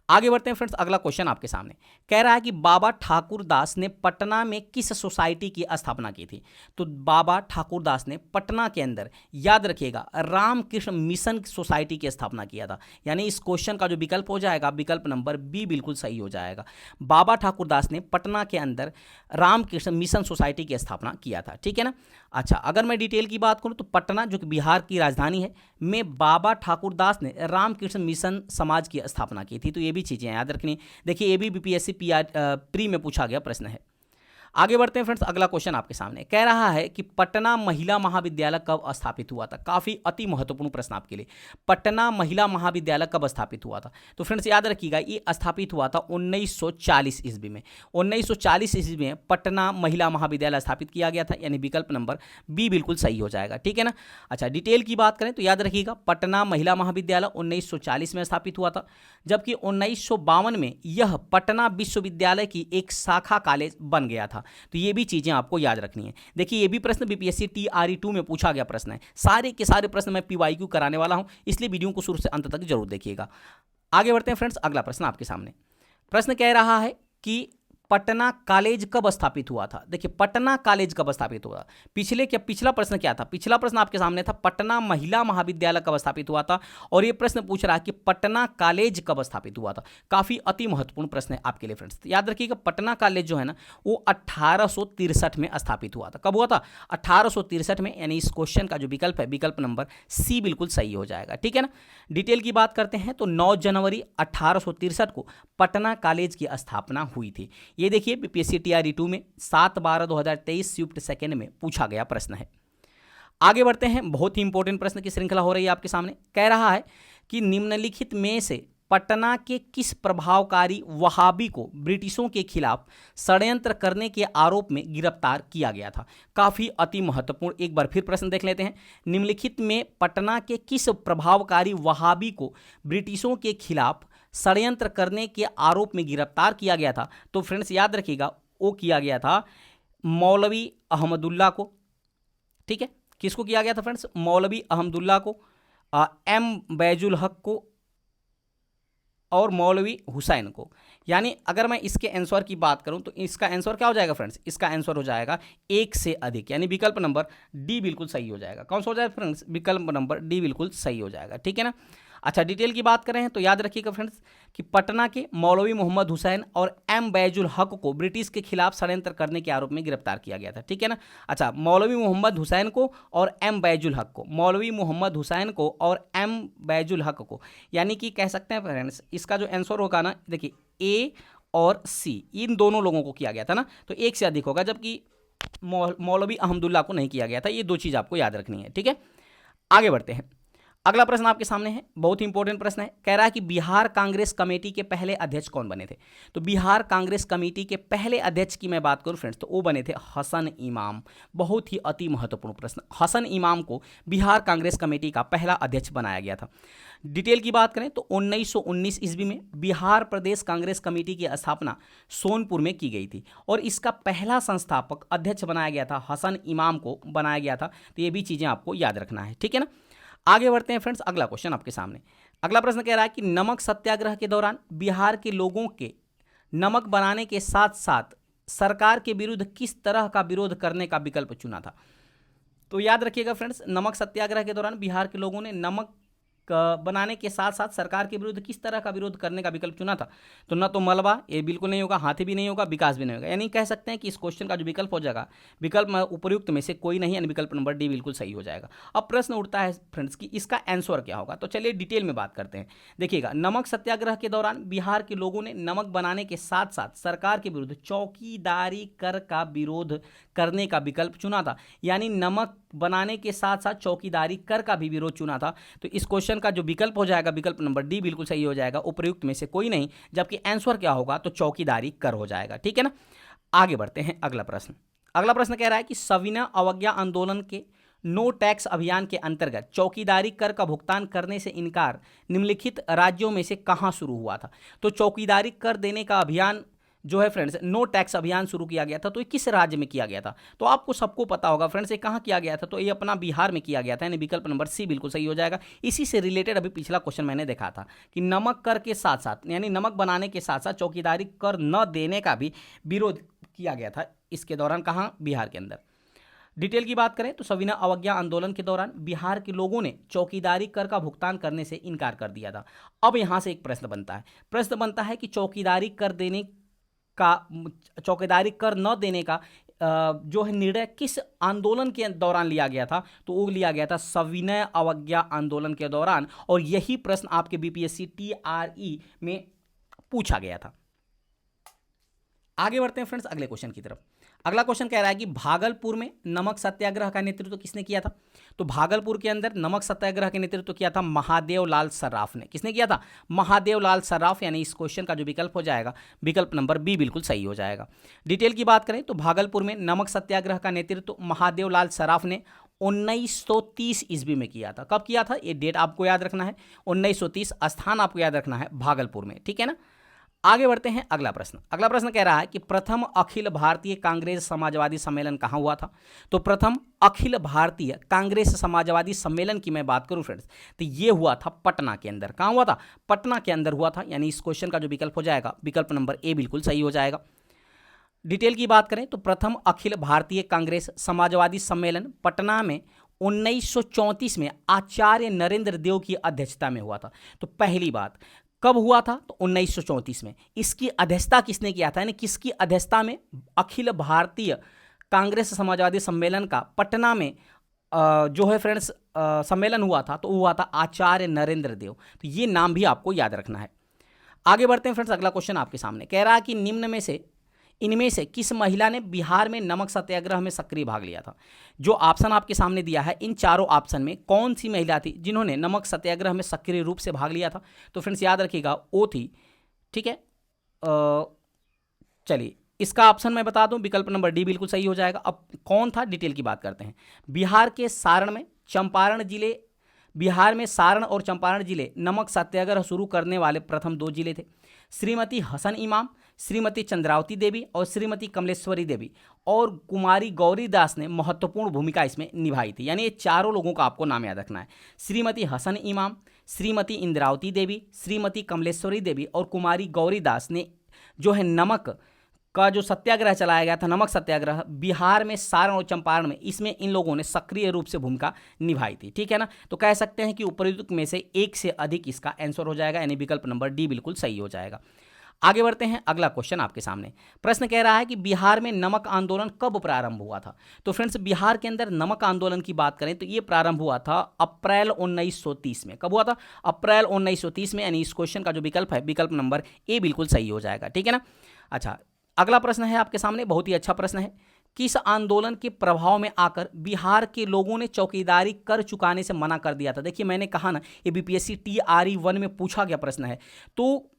आगे बढ़ते हैं फ्रेंड्स, अगला क्वेश्चन आपके सामने कह रहा है कि बाबा ठाकुर दास ने पटना में किस सोसाइटी की स्थापना की थी। तो बाबा ठाकुर दास ने पटना के अंदर, याद रखिएगा, रामकृष्ण मिशन सोसाइटी की स्थापना किया था। यानी इस क्वेश्चन का जो विकल्प हो जाएगा, विकल्प नंबर बी बिल्कुल सही हो जाएगा। बाबा ठाकुर दास ने पटना के अंदर रामकृष्ण मिशन सोसाइटी की स्थापना किया था। ठीक है ना। अच्छा, अगर मैं डिटेल की बात करूं तो पटना जो कि बिहार की राजधानी है, में बाबा ठाकुर दास ने रामकृष्ण मिशन समाज की स्थापना की थी। तो ये भी चीज़ें याद रखनी। देखिए ये भी बीपीएससी प्री में पूछा गया प्रश्न है। आगे बढ़ते हैं फ्रेंड्स, अगला क्वेश्चन आपके सामने कह रहा है कि पटना महिला महाविद्यालय कब स्थापित हुआ था। काफी अति महत्वपूर्ण प्रश्न आपके लिए, पटना महिला महाविद्यालय कब स्थापित हुआ था। तो फ्रेंड्स याद रखिएगा ये स्थापित हुआ था 1940 ईस्वी में। 1940 ईस्वी में पटना महिला महाविद्यालय स्थापित किया गया था, यानी विकल्प नंबर बी बिल्कुल सही हो जाएगा, ठीक है ना। अच्छा, डिटेल की बात करें तो याद रखिएगा पटना महिला महाविद्यालय 1940 में स्थापित हुआ था, जबकि 1952 में यह पटना विश्वविद्यालय की एक शाखा कॉलेज बन गया था। तो ये भी चीजें आपको याद रखनी है। देखिए ये भी प्रश्न बीपीएससी टीआरई 2 में पूछा गया प्रश्न है। सारे के सारे प्रश्न मैं पीवाईक्यू कराने वाला हूं, इसलिए वीडियो को शुरू से अंत तक जरूर देखिएगा। आगे बढ़ते हैं फ्रेंड्स, अगला प्रश्न आपके सामने। प्रश्न कह रहा है कि पटना कॉलेज कब स्थापित हुआ था। देखिए पटना कॉलेज कब स्थापित हुआ, पिछला प्रश्न क्या था, पिछला प्रश्न आपके सामने था पटना महिला महाविद्यालय कब स्थापित हुआ था, और ये प्रश्न पूछ रहा है कि पटना कॉलेज कब स्थापित हुआ था। काफी अति महत्वपूर्ण प्रश्न है आपके लिए फ्रेंड्स। याद रखिएगा पटना कॉलेज जो है ना वो 1863 में स्थापित हुआ था। कब हुआ था, 1863 में, यानी इस क्वेश्चन का जो विकल्प है विकल्प नंबर सी बिल्कुल सही हो जाएगा, ठीक है ना। डिटेल की बात करते हैं तो 9 जनवरी 1863 को पटना कॉलेज की स्थापना हुई थी। ये देखिए बीपीएससी टीआरई 2 में 7/12/2023 शिफ्ट सेकंड में पूछा गया प्रश्न है। आगे बढ़ते हैं, बहुत ही इंपॉर्टेंट प्रश्न की श्रृंखला हो रही है आपके सामने। कह रहा है कि निम्नलिखित में से पटना के किस प्रभावकारी वहाबी को ब्रिटिशों के खिलाफ षड्यंत्र करने के आरोप में गिरफ्तार किया गया था। काफी अति महत्वपूर्ण, एक बार फिर प्रश्न देख लेते हैं। निम्नलिखित में पटना के किस प्रभावकारी वहाबी को ब्रिटिशों के खिलाफ षड्यंत्र करने के आरोप में गिरफ्तार किया गया था। तो फ्रेंड्स याद रखिएगा वो किया गया था मौलवी अहमदुल्ला को, ठीक है। किसको किया गया था फ्रेंड्स, मौलवी अहमदुल्ला को, एम बैजुल हक को और मौलवी हुसैन को। यानी अगर मैं इसके आंसर की बात करूं तो इसका आंसर क्या हो जाएगा फ्रेंड्स, इसका आंसर हो जाएगा एक से अधिक, यानी विकल्प नंबर डी बिल्कुल सही हो जाएगा। कौन सा हो जाएगा फ्रेंड्स, विकल्प नंबर डी बिल्कुल सही हो जाएगा, ठीक है ना। अच्छा, डिटेल की बात करें तो याद रखिएगा फ्रेंड्स कि पटना के मौलवी मोहम्मद हुसैन और एम बैजुल हक को ब्रिटिश के खिलाफ षड्यंत्र करने के आरोप में गिरफ्तार किया गया था, ठीक है ना। अच्छा, मौलवी मोहम्मद हुसैन को और एम बैजुल हक को, मौलवी मोहम्मद हुसैन को और एम बैजुल हक को, यानी कि कह सकते हैं फ्रेंड्स इसका जो आंसर होगा ना, देखिए ए और सी, इन दोनों लोगों को किया गया था ना, तो एक से अधिक होगा, जबकि मौलवी अहमदुल्ला को नहीं किया गया था। ये दो चीज़ आपको याद रखनी है, ठीक है। आगे बढ़ते हैं, अगला प्रश्न आपके सामने है, बहुत ही इंपॉर्टेंट प्रश्न है। कह रहा है कि बिहार कांग्रेस कमेटी के पहले अध्यक्ष कौन बने थे। तो बिहार कांग्रेस कमेटी के पहले अध्यक्ष की मैं बात करूं फ्रेंड्स तो वो बने थे हसन इमाम। बहुत ही अति महत्वपूर्ण प्रश्न, हसन इमाम को बिहार कांग्रेस कमेटी का पहला अध्यक्ष बनाया गया था। डिटेल की बात करें तो 1919 ईस्वी में बिहार प्रदेश कांग्रेस कमेटी की स्थापना सोनपुर में की गई थी और इसका पहला संस्थापक अध्यक्ष बनाया गया था, हसन इमाम को बनाया गया था। तो ये भी चीज़ें आपको याद रखना है, ठीक है ना। आगे बढ़ते हैं फ्रेंड्स, अगला क्वेश्चन आपके सामने। अगला प्रश्न कह रहा है कि नमक सत्याग्रह के दौरान बिहार के लोगों के नमक बनाने के साथ साथ सरकार के विरुद्ध किस तरह का विरोध करने का विकल्प चुना था। तो याद रखिएगा फ्रेंड्स, नमक सत्याग्रह के दौरान बिहार के लोगों ने नमक बनाने के साथ साथ सरकार के विरुद्ध किस तरह का विरोध करने का विकल्प चुना था। तो न तो मलबा, ये बिल्कुल नहीं होगा, हाथी भी नहीं होगा, विकास भी नहीं होगा। यानी कह सकते हैं कि इस क्वेश्चन का जो विकल्प हो जाएगा, विकल्प उपयुक्त में से कोई नहीं, यानी विकल्प नंबर डी बिल्कुल सही हो जाएगा। अब प्रश्न उठता है फ्रेंड्स कि इसका आंसर क्या होगा। तो चलिए डिटेल में बात करते हैं। देखिएगा, नमक सत्याग्रह के दौरान बिहार के लोगों ने नमक बनाने के साथ साथ सरकार के विरुद्ध चौकीदारी कर का विरोध करने का विकल्प चुना था। यानी नमक बनाने के साथ साथ चौकीदारी कर का भी विरोध चुना था। तो इस क्वेश्चन का जो विकल्प हो जाएगा, विकल्प नंबर डी बिल्कुल सही हो जाएगा, उपयुक्त में से कोई नहीं, जबकि आंसर क्या होगा तो चौकीदारी कर हो जाएगा, ठीक है ना। आगे बढ़ते हैं, अगला प्रश्न। अगला प्रश्न कह रहा है कि सविनय अवज्ञा आंदोलन के नो टैक्स अभियान के अंतर्गत चौकीदारी कर का भुगतान करने से इनकार निम्नलिखित राज्यों में से कहां शुरू हुआ था। तो चौकीदारी कर देने का अभियान जो है फ्रेंड्स, नो टैक्स अभियान शुरू किया गया था, तो ये किस राज्य में किया गया था। तो आपको सबको पता होगा फ्रेंड्स ये कहाँ किया गया था। तो ये अपना बिहार में किया गया था, यानी विकल्प नंबर सी बिल्कुल सही हो जाएगा। इसी से रिलेटेड अभी पिछला क्वेश्चन मैंने देखा था कि नमक कर के साथ साथ, यानी नमक बनाने के साथ साथ चौकीदारी कर न देने का भी विरोध किया गया था इसके दौरान, कहाँ, बिहार के अंदर। डिटेल की बात करें तो सविनय अवज्ञा आंदोलन के दौरान बिहार के लोगों ने चौकीदारी कर का भुगतान करने से इनकार कर दिया था। अब यहाँ से एक प्रश्न बनता है कि चौकीदारी कर न देने का जो है निर्णय किस आंदोलन के दौरान लिया गया था। तो वो लिया गया था सविनय अवज्ञा आंदोलन के दौरान। और यही प्रश्न आपके बीपीएससी टीआरई में पूछा गया था। आगे बढ़ते हैं फ्रेंड्स अगले क्वेश्चन की तरफ। अगला क्वेश्चन कह रहा है कि भागलपुर में नमक सत्याग्रह का नेतृत्व किसने किया था? तो भागलपुर के अंदर नमक सत्याग्रह का नेतृत्व किया था महादेव लाल सर्राफ ने। किसने किया था? महादेव लाल सर्राफ, यानी इस क्वेश्चन का जो विकल्प हो जाएगा विकल्प नंबर बी बिल्कुल सही हो जाएगा। डिटेल की बात करें तो भागलपुर में नमक सत्याग्रह का नेतृत्व महादेव लाल सर्राफ ने 1930 ईस्वी में किया था। कब किया था? ये डेट आपको याद रखना है, 1930, स्थान आपको याद रखना है भागलपुर में, ठीक है ना। आगे बढ़ते हैं अगला प्रश्न। अगला प्रश्न कह रहा है कि प्रथम अखिल भारतीय कांग्रेस समाजवादी सम्मेलन कहाँ हुआ था? तो प्रथम अखिल भारतीय कांग्रेस समाजवादी सम्मेलन की मैं बात करूं फ्रेंड्स तो ये हुआ था पटना के अंदर। कहाँ हुआ था? पटना के अंदर हुआ था, यानी इस क्वेश्चन का जो विकल्प हो जाएगा विकल्प नंबर ए बिल्कुल सही हो जाएगा। डिटेल की बात करें तो प्रथम अखिल भारतीय कांग्रेस समाजवादी सम्मेलन पटना में 1934 में आचार्य नरेंद्र देव की अध्यक्षता में हुआ था। तो पहली बात कब हुआ था? तो 1934 में। इसकी अध्यक्षता किसने किया था, यानी किसकी अध्यक्षता में अखिल भारतीय कांग्रेस समाजवादी सम्मेलन का पटना में जो है फ्रेंड्स सम्मेलन हुआ था? तो हुआ था आचार्य नरेंद्र देव। तो ये नाम भी आपको याद रखना है। आगे बढ़ते हैं फ्रेंड्स अगला क्वेश्चन आपके सामने कह रहा है कि निम्न में से इनमें से किस महिला ने बिहार में नमक सत्याग्रह में सक्रिय भाग लिया था? जो ऑप्शन आपके सामने दिया है इन चारों ऑप्शन में कौन सी महिला थी जिन्होंने नमक सत्याग्रह में सक्रिय रूप से भाग लिया था? तो फ्रेंड्स याद रखिएगा वो थी, ठीक है। चलिए इसका ऑप्शन मैं बता दूं, विकल्प नंबर डी बिल्कुल सही हो जाएगा। अब कौन था डिटेल की बात करते हैं। बिहार के सारण में बिहार में सारण और चंपारण जिले नमक सत्याग्रह शुरू करने वाले प्रथम 2 जिले थे। श्रीमती हसन इमाम, श्रीमती चंद्रावती देवी और श्रीमती कमलेश्वरी देवी और कुमारी गौरी दास ने महत्वपूर्ण भूमिका इसमें निभाई थी। यानी ये चारों लोगों का आपको नाम याद रखना है। श्रीमती हसन इमाम, श्रीमती इंद्रावती देवी, श्रीमती कमलेश्वरी देवी और कुमारी गौरी दास ने जो है नमक का जो सत्याग्रह चलाया गया था, नमक सत्याग्रह बिहार में सारण और चंपारण में, इसमें इन लोगों ने सक्रिय रूप से भूमिका निभाई थी, ठीक है ना। तो कह सकते हैं कि उपर्युक्त में से एक से अधिक इसका आंसर हो जाएगा, यानी विकल्प नंबर डी बिल्कुल सही हो जाएगा। आगे बढ़ते हैं अगला क्वेश्चन आपके सामने। प्रश्न कह रहा है कि बिहार में नमक आंदोलन कब प्रारंभ हुआ था? तो फ्रेंड्स बिहार के अंदर नमक आंदोलन की बात करें तो ये प्रारंभ हुआ था अप्रैल 1930 में। कब हुआ था? अप्रैल 1930 में, यानी इस क्वेश्चन का जो विकल्प है विकल्प नंबर ए बिल्कुल सही हो जाएगा, ठीक है ना। अच्छा अगला प्रश्न है आपके सामने, बहुत ही अच्छा प्रश्न है। किस आंदोलन के प्रभाव में आकर बिहार के लोगों ने चौकीदारी कर चुकाने से मना कर दिया था? देखिए मैंने कहा ना ये बीपीएससी TRE 1 में पूछा गया प्रश्न है। तो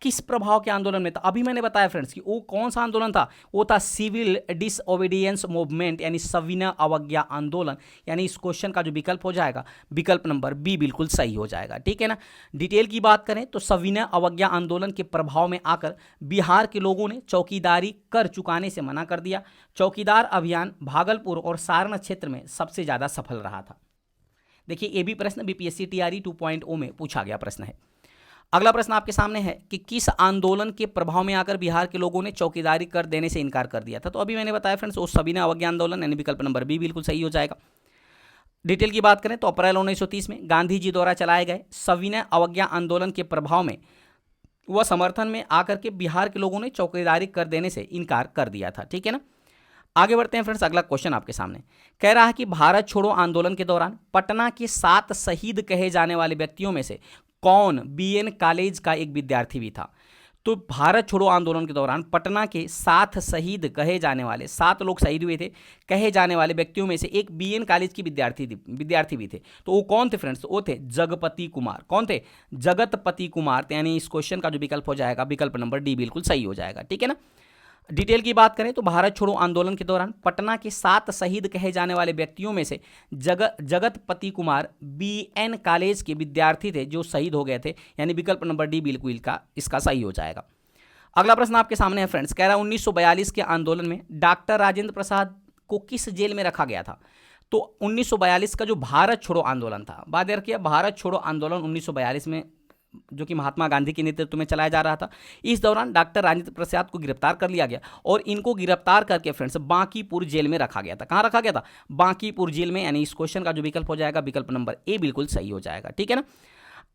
किस प्रभाव के आंदोलन में था? अभी मैंने बताया फ्रेंड्स कि वो कौन सा आंदोलन था, वो था सिविल डिसओबीडियंस मूवमेंट, यानी सविनय अवज्ञा आंदोलन। यानी इस क्वेश्चन का जो विकल्प हो जाएगा विकल्प नंबर बी बिल्कुल सही हो जाएगा, ठीक है ना। डिटेल की बात करें तो सविनय अवज्ञा आंदोलन के प्रभाव में आकर बिहार के लोगों ने चौकीदारी कर चुकाने से मना कर दिया। चौकीदार अभियान भागलपुर और सारण क्षेत्र में सबसे ज़्यादा सफल रहा था। देखिए ये भी प्रश्न बीपीएससी TRE 2.0 में पूछा गया प्रश्न है। अगला प्रश्न आपके सामने है कि किस आंदोलन के प्रभाव में आकर बिहार के लोगों ने चौकीदारी कर देने से इनकार कर दिया था? तो अभी मैंने बताया फ्रेंड्स वो सविनय अवज्ञा आंदोलन, यानी विकल्प नंबर बी बिल्कुल सही हो जाएगा। डिटेल की बात करें तो अप्रैल 1930 में गांधी जी द्वारा चलाए गए सविनय अवज्ञा आंदोलन के प्रभाव में वह समर्थन में आकर के बिहार के लोगों ने चौकीदारी कर देने से इनकार कर दिया था, ठीक है ना। आगे बढ़ते हैं फ्रेंड्स अगला क्वेश्चन आपके सामने कह रहा है कि भारत छोड़ो आंदोलन के दौरान पटना के 7 शहीद कहे जाने वाले व्यक्तियों में से कौन BN कॉलेज का एक विद्यार्थी भी था? तो भारत छोड़ो आंदोलन के दौरान पटना के 7 शहीद कहे जाने वाले, 7 लोग शहीद हुए थे कहे जाने वाले व्यक्तियों में से एक BN कॉलेज की विद्यार्थी भी थे। तो वो कौन थे फ्रेंड्स? वो थे जगपति कुमार। कौन थे? जगतपति कुमार। यानी इस क्वेश्चन का जो विकल्प हो जाएगा विकल्प नंबर डी बिल्कुल सही हो जाएगा, ठीक है ना। डिटेल की बात करें तो भारत छोड़ो आंदोलन के दौरान पटना के 7 शहीद कहे जाने वाले व्यक्तियों में से जगतपति कुमार BN कॉलेज के विद्यार्थी थे जो शहीद हो गए थे, यानी विकल्प नंबर डी बिल्कुल इसका सही हो जाएगा। अगला प्रश्न आपके सामने है फ्रेंड्स, कह रहा है 1942 के आंदोलन में डॉक्टर राजेंद्र प्रसाद को किस जेल में रखा गया था? तो 1942 का जो भारत छोड़ो आंदोलन था, बात रखिए भारत छोड़ो आंदोलन 1942 में जो कि महात्मा गांधी के नेतृत्व में चलाया जा रहा था, इस दौरान डॉक्टर राजेंद्र प्रसाद को गिरफ्तार कर लिया गया और इनको गिरफ्तार करके फ्रेंड्स बांकीपुर जेल में रखा गया था। कहां रखा गया था? बांकीपुर जेल में, यानी इस क्वेश्चन का जो विकल्प हो जाएगा विकल्प नंबर ए बिल्कुल सही हो जाएगा, ठीक है ना।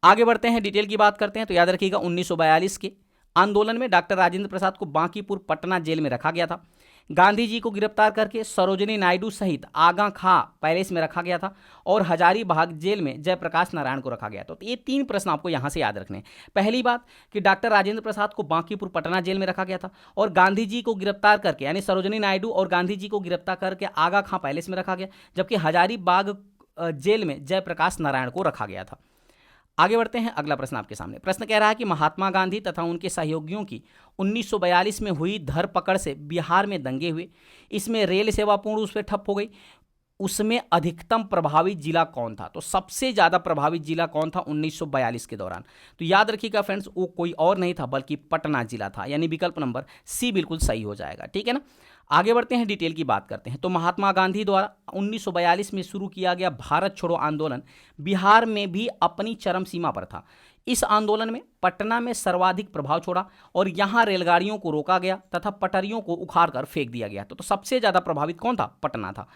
आगे बढ़ते हैं, डिटेल की बात करते हैं। तो याद रखिएगा 1942 के आंदोलन में डॉक्टर राजेंद्र प्रसाद को बांकीपुर पटना जेल में रखा गया था। गांधी जी को गिरफ्तार करके सरोजिनी नायडू सहित आगा खां पैलेस में रखा गया था और हजारीबाग जेल में जयप्रकाश नारायण को रखा गया था। तो ये 3 प्रश्न आपको यहां से याद रखने हैं। पहली बात कि डॉक्टर राजेंद्र प्रसाद को बांकीपुर पटना जेल में रखा गया था और गांधी जी को गिरफ्तार करके यानी सरोजिनी नायडू और गांधी जी को गिरफ्तार करके आगा खां पैलेस में रखा गया, जबकि हजारीबाग जेल में जयप्रकाश नारायण को रखा गया था। आगे बढ़ते हैं, अगला प्रश्न आपके सामने। प्रश्न कह रहा है कि महात्मा गांधी तथा उनके सहयोगियों की 1942 में हुई धरपकड़ से बिहार में दंगे हुए, इसमें रेल सेवा पूर्ण रूप से ठप हो गई, उसमें अधिकतम प्रभावित जिला कौन था? तो सबसे ज्यादा प्रभावित जिला कौन था 1942 के दौरान? तो याद रखिएगा फ्रेंड्स, वो कोई और नहीं था बल्कि पटना जिला था, यानी विकल्प नंबर सी बिल्कुल सही हो जाएगा। ठीक है ना। आगे बढ़ते हैं, डिटेल की बात करते हैं। तो महात्मा गांधी द्वारा 1942 में शुरू किया गया भारत छोड़ो आंदोलन बिहार में भी अपनी चरम सीमा पर था। इस आंदोलन में पटना में सर्वाधिक प्रभाव छोड़ा और यहां रेलगाड़ियों को रोका गया तथा पटरियों को उखाड़कर फेंक दिया गया। तो सबसे ज्यादा प्रभावित कौन था? पटना था।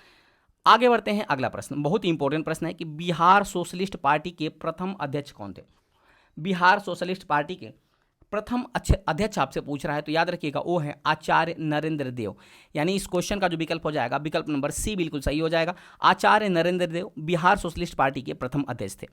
आगे बढ़ते हैं, अगला प्रश्न बहुत ही इंपॉर्टेंट प्रश्न है कि बिहार सोशलिस्ट पार्टी के प्रथम अध्यक्ष कौन थे? बिहार सोशलिस्ट पार्टी के प्रथम अध्यक्ष आपसे पूछ रहा है, तो याद रखिएगा वो है आचार्य नरेंद्र देव। यानी इस क्वेश्चन का जो विकल्प हो जाएगा, विकल्प नंबर सी बिल्कुल सही हो जाएगा। आचार्य नरेंद्र देव बिहार सोशलिस्ट पार्टी के प्रथम अध्यक्ष थे।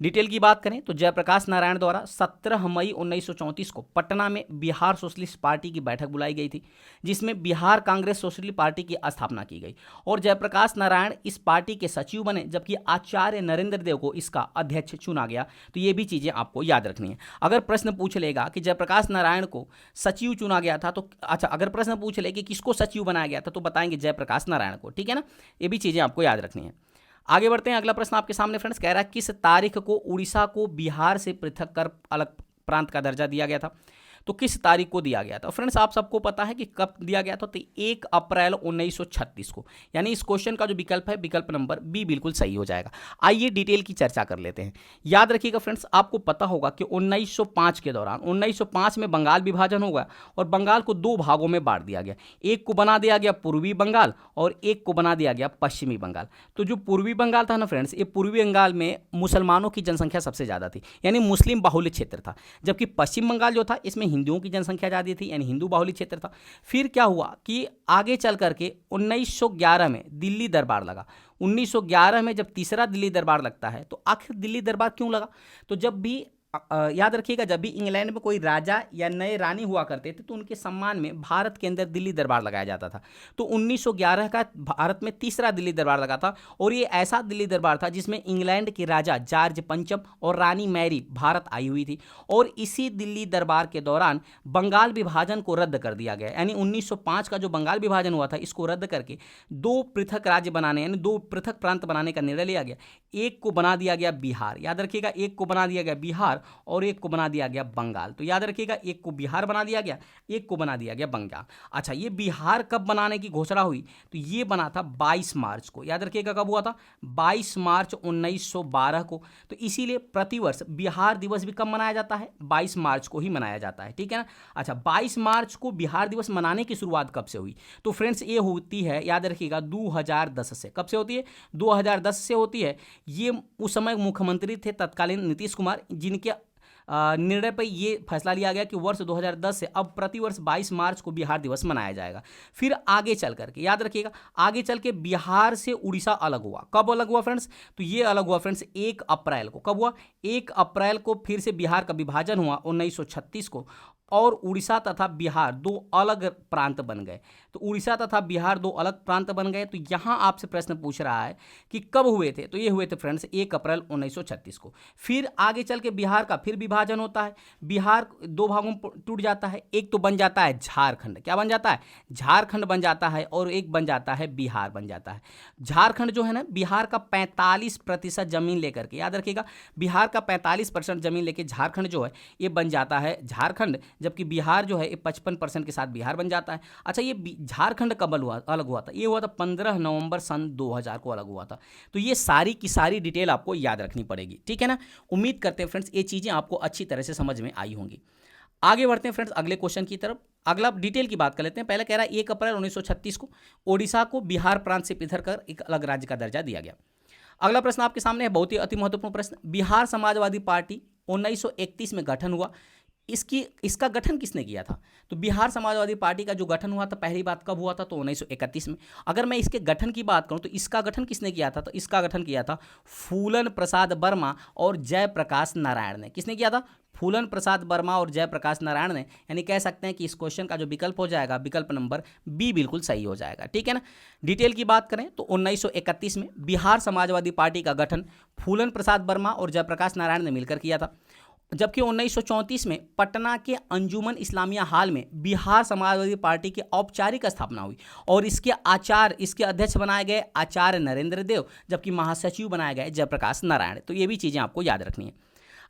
डिटेल की बात करें तो जयप्रकाश नारायण द्वारा 17 मई 1934 को पटना में बिहार सोशलिस्ट पार्टी की बैठक बुलाई गई थी, जिसमें बिहार कांग्रेस सोशलिस्ट पार्टी की स्थापना की गई और जयप्रकाश नारायण इस पार्टी के सचिव बने, जबकि आचार्य नरेंद्र देव को इसका अध्यक्ष चुना गया। तो ये भी चीजें आपको याद रखनी है। अगर प्रश्न पूछ लेगा कि जयप्रकाश नारायण को सचिव चुना गया था तो अच्छा, अगर प्रश्न पूछ ले कि किसको सचिव बनाया गया था तो बताएंगे जयप्रकाश नारायण को। ठीक है ना, ये भी चीजें आपको याद रखनी है। आगे बढ़ते हैं, अगला प्रश्न आपके सामने फ्रेंड्स कह रहा है किस तारीख को उड़ीसा को बिहार से पृथक कर अलग प्रांत का दर्जा दिया गया था? तो किस तारीख को दिया गया था फ्रेंड्स? आप सबको पता है कि कब दिया गया था, तो 1 अप्रैल 1936 को। यानी इस क्वेश्चन का जो विकल्प है, विकल्प नंबर बी बिल्कुल सही हो जाएगा। आइए डिटेल की चर्चा कर लेते हैं। याद रखिएगा फ्रेंड्स, आपको पता होगा कि 1905 के दौरान 1905 में बंगाल विभाजन हो गया और बंगाल को 2 भागों में बांट दिया गया। एक को बना दिया गया पूर्वी बंगाल और एक को बना दिया गया पश्चिमी बंगाल। तो जो पूर्वी बंगाल था ना फ्रेंड्स, ये पूर्वी बंगाल में मुसलमानों की जनसंख्या सबसे ज़्यादा थी, यानी मुस्लिम बाहुल्य क्षेत्र था, जबकि पश्चिम बंगाल जो था इसमें हिंदुओं की जनसंख्या ज़्यादा थी, यानी हिंदू बाहुल्य क्षेत्र था। फिर क्या हुआ कि आगे चल करके 1911 में दिल्ली दरबार लगा। 1911 में जब तीसरा दिल्ली दरबार लगता है, तो आखिर दिल्ली दरबार क्यों लगा? तो जब भी याद रखिएगा, जब भी इंग्लैंड में कोई राजा या नए रानी हुआ करते थे तो उनके सम्मान में भारत के अंदर दिल्ली दरबार लगाया जाता था। तो 1911 का भारत में तीसरा दिल्ली दरबार लगा था और ये ऐसा दिल्ली दरबार था जिसमें इंग्लैंड के राजा जॉर्ज पंचम और रानी मैरी भारत आई हुई थी। और इसी दिल्ली दरबार के दौरान बंगाल विभाजन को रद्द कर दिया गया, यानी 1905 का जो बंगाल विभाजन हुआ था इसको रद्द करके 2 पृथक राज्य बनाने, यानी 2 पृथक प्रांत बनाने का निर्णय लिया गया। एक को बना दिया गया बिहार, याद रखिएगा, एक को बना दिया गया बिहार और एक को बना दिया गया बंगाल। तो याद रखिएगा, एक को बिहार बना दिया गया, एक को बना दिया गया बंगाल। अच्छा, ये बिहार कब बनाने की घोषणा हुई? तो ये बना था 22 मार्च को। याद रखिएगा कब हुआ था? 22 मार्च 1912 को। तो इसीलिए प्रतिवर्ष बिहार दिवस भी कब मनाया जाता है? 22 मार्च को ही मनाया जाता है। ठीक है ना। अच्छा, 22 मार्च को बिहार दिवस मनाने की शुरुआत कब से हुई? तो फ्रेंड्स ये होती है, याद रखिएगा, 2010 से। कब से होती है? 2010 से होती है। ये उस समय मुख्यमंत्री थे तत्कालीन नीतीश कुमार, जिनके निर्णय पर यह फैसला लिया गया कि वर्ष 2010 से अब प्रतिवर्ष 22 मार्च को बिहार दिवस मनाया जाएगा। फिर आगे चल करके, याद रखिएगा, आगे चल के बिहार से उड़ीसा अलग हुआ। कब अलग हुआ फ्रेंड्स? तो ये अलग हुआ फ्रेंड्स 1 अप्रैल को। कब हुआ? 1 अप्रैल को फिर से बिहार का विभाजन हुआ 1936 को और उड़ीसा तथा बिहार 2 अलग प्रांत बन गए। तो उड़ीसा तथा बिहार 2 अलग प्रांत बन गए। तो यहां आपसे प्रश्न पूछ रहा है कि कब हुए थे? तो ये हुए थे फ्रेंड्स 1 अप्रैल 1936 को। फिर आगे चल के बिहार का फिर विभाजन होता है, बिहार 2 भागों में टूट जाता है। एक तो बन जाता है झारखंड। क्या बन जाता है? झारखंड बन जाता है और एक बन जाता है बिहार बन जाता है। झारखंड जो है ना, बिहार का 45% जमीन लेकर के, याद रखिएगा, बिहार का 45% जमीन लेके झारखंड जो है ये बन जाता है झारखंड, जबकि बिहार जो है ये 55% के साथ बिहार बन जाता है। अच्छा, ये झारखंड कब अलग हुआ था? ये हुआ था 15 नवंबर सन 2000 को अलग हुआ था। तो ये सारी की सारी डिटेल आपको याद रखनी पड़ेगी। ठीक है ना। उम्मीद करते हैं फ्रेंड्स ये चीज़ें आपको अच्छी तरह से समझ में आई होंगी। आगे बढ़ते हैं फ्रेंड्स अगले क्वेश्चन की तरफ। अगला डिटेल की बात कर लेते हैं। पहले कह रहा है 1 अप्रैल 1936 को ओडिशा को बिहार प्रांत से पृथक कर एक अलग राज्य का दर्जा दिया गया। अगला प्रश्न आपके सामने है, बहुत ही अति महत्वपूर्ण प्रश्न। बिहार समाजवादी पार्टी 1931 में गठन हुआ, इसका गठन किसने किया था? तो बिहार समाजवादी पार्टी का जो गठन हुआ था पहली बात कब हुआ था? तो 1931 में। अगर मैं इसके गठन की बात करूं तो इसका गठन किसने किया था? तो इसका गठन किया था फूलन प्रसाद वर्मा और जयप्रकाश नारायण ने। किसने किया था? फूलन प्रसाद वर्मा और जयप्रकाश नारायण ने। यानी कह सकते हैं कि इस क्वेश्चन का जो विकल्प हो जाएगा, विकल्प नंबर बी बिल्कुल सही हो जाएगा। ठीक है ना। डिटेल की बात करें तो 1931 में बिहार समाजवादी पार्टी का गठन फूलन प्रसाद वर्मा और जयप्रकाश नारायण ने मिलकर किया था। जबकि 1934 में पटना के अंजुमन इस्लामिया हॉल में बिहार समाजवादी पार्टी की औपचारिक स्थापना हुई और इसके अध्यक्ष बनाए गए आचार्य नरेंद्र देव, जबकि महासचिव बनाए गए जयप्रकाश नारायण। तो ये भी चीज़ें आपको याद रखनी है।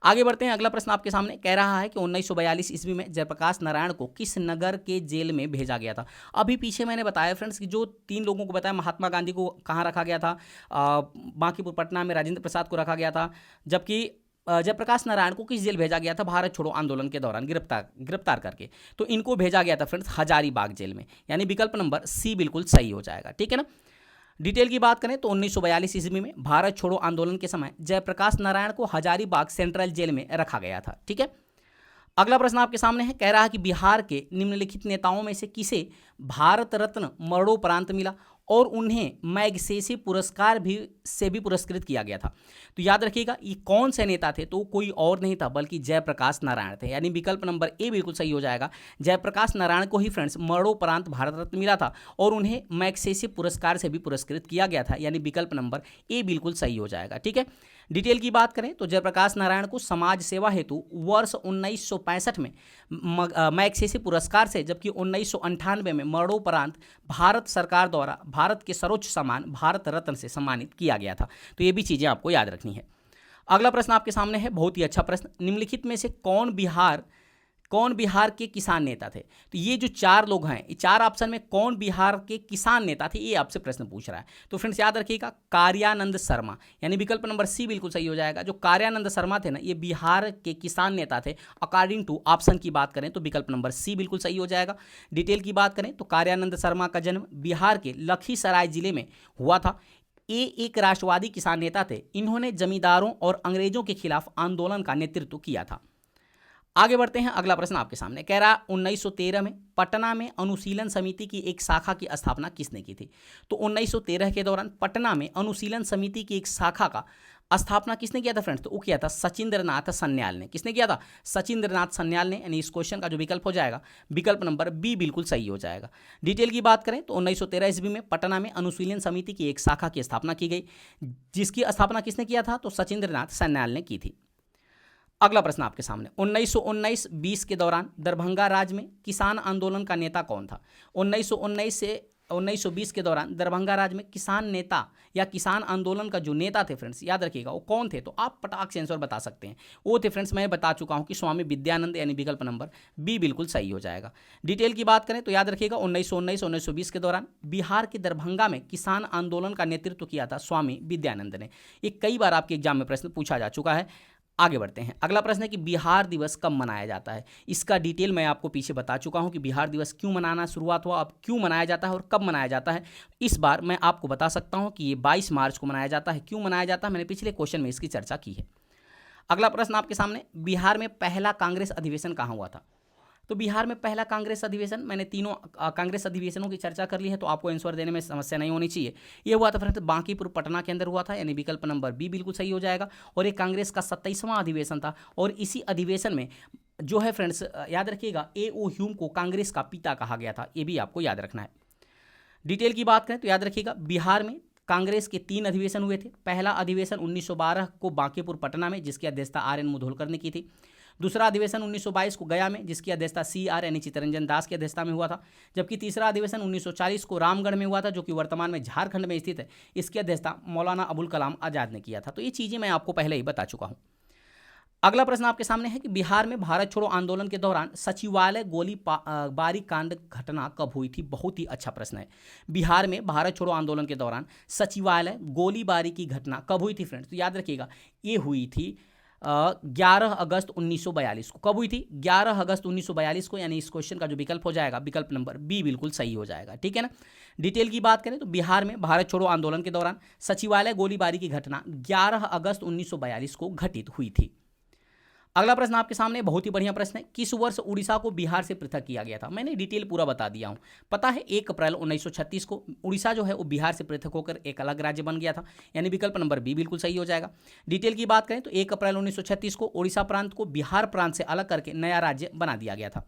आगे बढ़ते हैं। अगला प्रश्न आपके सामने कह रहा है कि 1942 ईस्वी में जयप्रकाश नारायण को किस नगर के जेल में भेजा गया था? अभी पीछे मैंने बताया फ्रेंड्स कि जो 3 लोगों को बताया, महात्मा गांधी को कहाँ रखा गया था? बांकीपुर पटना में राजेंद्र प्रसाद को रखा गया था। जबकि जयप्रकाश नारायण को किस जेल भेजा गया था? भारत छोड़ो आंदोलन के दौरान गिरफ्तार करके। तो इनको भेजा गया था फ्रेंड्स हजारीबाग जेल में। यानी विकल्प नंबर सी बिल्कुल सही हो जाएगा। ठीक है ना। डिटेल की बात करें तो 1942 ईस्वी में भारत छोड़ो आंदोलन के समय जयप्रकाश नारायण को हजारीबाग सेंट्रल जेल में रखा गया था। ठीक है। अगला प्रश्न आपके सामने है। कह रहा है कि बिहार के निम्नलिखित नेताओं में से किसे भारत रत्न मरणोपरांत मिला और उन्हें मैग्सेसे पुरस्कार से भी पुरस्कृत किया गया था? तो याद रखिएगा ये कौन से नेता थे? तो कोई और नहीं था बल्कि जयप्रकाश नारायण थे। यानी विकल्प नंबर ए बिल्कुल सही हो जाएगा। जयप्रकाश नारायण को ही फ्रेंड्स मरणोपरांत भारत रत्न मिला था और उन्हें मैग्सेसे पुरस्कार से भी पुरस्कृत किया गया था। यानी विकल्प नंबर ए बिल्कुल सही हो जाएगा। ठीक है। डिटेल की बात करें तो जयप्रकाश नारायण को समाज सेवा हेतु वर्ष 1965 में मैग्सेसे पुरस्कार से, जबकि 1998 में मरणोपरांत भारत सरकार द्वारा भारत के सर्वोच्च सम्मान भारत रत्न से सम्मानित किया गया था। तो ये भी चीज़ें आपको याद रखनी है। अगला प्रश्न आपके सामने है, बहुत ही अच्छा प्रश्न। निम्नलिखित में से कौन बिहार के किसान नेता थे? तो ये जो 4 लोग हैं, ये 4 ऑप्शन में कौन बिहार के किसान नेता थे, ये आपसे प्रश्न पूछ रहा है। तो फ्रेंड्स याद रखिएगा कार्यानंद शर्मा। यानी विकल्प नंबर सी बिल्कुल सही हो जाएगा। जो कार्यानंद शर्मा थे ना, ये बिहार के किसान नेता थे अकॉर्डिंग टू ऑप्शन की बात करें तो विकल्प नंबर सी बिल्कुल सही हो जाएगा। डिटेल की बात करें तो कार्यानंद शर्मा का जन्म बिहार के लखीसराय जिले में हुआ था। ये एक राष्ट्रवादी किसान नेता थे। इन्होंने जमींदारों और अंग्रेजों के खिलाफ आंदोलन का नेतृत्व किया था। आगे बढ़ते हैं। अगला प्रश्न आपके सामने कह रहा 1913 में पटना में अनुशीलन समिति की एक शाखा की स्थापना किसने की थी? तो 1913 के दौरान पटना में अनुशीलन समिति की एक शाखा का स्थापना किसने किया था फ्रेंड्स? तो वो किया था सचिंद्रनाथ सन्याल ने। किसने किया था? सचिंद्रनाथ सन्याल ने। यानी इस क्वेश्चन का जो विकल्प हो जाएगा विकल्प नंबर बी बिल्कुल सही हो जाएगा। डिटेल की बात करें तो 1913 ईस्वी में पटना में अनुशीलन समिति की एक शाखा की स्थापना की गई, जिसकी स्थापना किसने किया था? तो सचिंद्रनाथ सन्याल ने की थी। अगला प्रश्न आपके सामने 1919-20 के दौरान दरभंगा राज्य में किसान आंदोलन का नेता कौन था? 1919 से 1920 के दौरान दरभंगा राज्य में किसान नेता या किसान आंदोलन का जो नेता थे फ्रेंड्स, याद रखिएगा वो कौन थे? तो आप पटाख से आंसर बता सकते हैं। वो थे फ्रेंड्स, मैं बता चुका हूं कि स्वामी विद्यानंद। यानी विकल्प नंबर बी बिल्कुल सही हो जाएगा। डिटेल की बात करें तो याद रखिएगा 1919-1920 के दौरान बिहार के दरभंगा में किसान आंदोलन का नेतृत्व किया था स्वामी विद्यानंद ने। ये कई बार आपके एग्जाम में प्रश्न पूछा जा चुका है। आगे बढ़ते हैं। अगला प्रश्न है कि बिहार दिवस कब मनाया जाता है? इसका डिटेल मैं आपको पीछे बता चुका हूं कि बिहार दिवस क्यों मनाना शुरुआत हुआ, अब क्यों मनाया जाता है और कब मनाया जाता है। इस बार मैं आपको बता सकता हूं कि ये 22 मार्च को मनाया जाता है। क्यों मनाया जाता है, मैंने पिछले क्वेश्चन में इसकी चर्चा की है। अगला प्रश्न आपके सामने, बिहार में पहला कांग्रेस अधिवेशन कहाँ हुआ था? तो बिहार में पहला कांग्रेस अधिवेशन, मैंने तीनों कांग्रेस अधिवेशनों की चर्चा कर ली है, तो आपको आंसर देने में समस्या नहीं होनी चाहिए। ये हुआ था फ्रेंड्स बांकीपुर पटना के अंदर हुआ था। यानी विकल्प नंबर बी बिल्कुल सही हो जाएगा। और ये कांग्रेस का 27वां अधिवेशन था। और इसी अधिवेशन में जो है फ्रेंड्स याद रखिएगा A.O. ह्यूम को कांग्रेस का पिता कहा गया था। ये भी आपको याद रखना है। डिटेल की बात करें तो याद रखिएगा बिहार में कांग्रेस के 3 अधिवेशन हुए थे। पहला अधिवेशन 1912 को बांकीपुर पटना में, जिसकी अध्यक्षता R.N. मुधोलकर ने की थी। दूसरा अधिवेशन 1922 को गया में, जिसकी अध्यक्षता CR यानी चित्तरंजन दास की अध्यक्षता में हुआ था। जबकि तीसरा अधिवेशन 1940 को रामगढ़ में हुआ था, जो कि वर्तमान में झारखंड में स्थित है। इसकी अध्यक्षता मौलाना अबुल कलाम आज़ाद ने किया था। तो ये चीज़ें मैं आपको पहले ही बता चुका हूँ। अगला प्रश्न आपके सामने है कि बिहार में भारत छोड़ो आंदोलन के दौरान सचिवालय गोलीबारी कांड घटना कब हुई थी? बहुत ही अच्छा प्रश्न है। बिहार में भारत छोड़ो आंदोलन के दौरान सचिवालय गोलीबारी की घटना कब हुई थी फ्रेंड्स? तो याद रखिएगा ये हुई थी 11 अगस्त 1942 को। कब हुई थी? 11 अगस्त 1942 को। यानी इस क्वेश्चन का जो विकल्प हो जाएगा विकल्प नंबर बी बिल्कुल सही हो जाएगा। ठीक है ना। डिटेल की बात करें तो बिहार में भारत छोड़ो आंदोलन के दौरान सचिवालय गोलीबारी की घटना 11 अगस्त 1942 को घटित हुई थी। अगला प्रश्न आपके सामने बहुत ही बढ़िया प्रश्न है। किस वर्ष उड़ीसा को बिहार से पृथक किया गया था? मैंने डिटेल पूरा बता दिया हूं। पता है 1 अप्रैल 1936 को उड़ीसा जो है वो बिहार से पृथक होकर एक अलग राज्य बन गया था, यानी विकल्प नंबर बी बिल्कुल सही हो जाएगा। डिटेल की बात करें तो 1 अप्रैल 1936 को उड़ीसा प्रांत को बिहार प्रांत से अलग करके नया राज्य बना दिया गया था।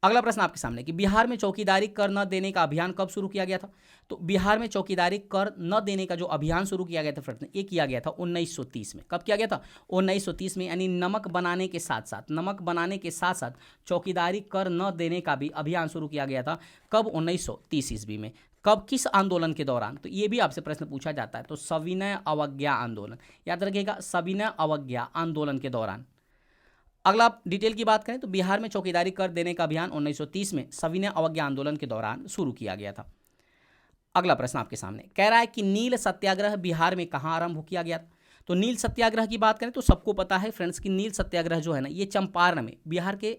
अगला प्रश्न आपके सामने कि बिहार में चौकीदारी कर न देने का अभियान कब शुरू किया गया था? तो बिहार में चौकीदारी कर न देने का जो अभियान शुरू किया गया था फ्रेंड्स, ये किया गया था 1930 में। कब किया गया था? 1930 में, यानी नमक बनाने के साथ साथ चौकीदारी कर न देने का भी अभियान शुरू किया गया था। कब? 1930 ईस्वी में। कब? किस आंदोलन के दौरान? तो ये भी आपसे प्रश्न पूछा जाता है। तो सविनय अवज्ञा आंदोलन, याद रखिएगा, सविनय अवज्ञा आंदोलन के दौरान। अगला डिटेल की बात करें तो बिहार में चौकीदारी कर देने का अभियान 1930 में सविनय अवज्ञा आंदोलन के दौरान शुरू किया गया था। अगला प्रश्न आपके सामने कह रहा है कि नील सत्याग्रह बिहार में कहाँ आरंभ किया गया था? तो नील सत्याग्रह की बात करें तो सबको पता है फ्रेंड्स कि नील सत्याग्रह जो है ना, ये चंपारण में, बिहार के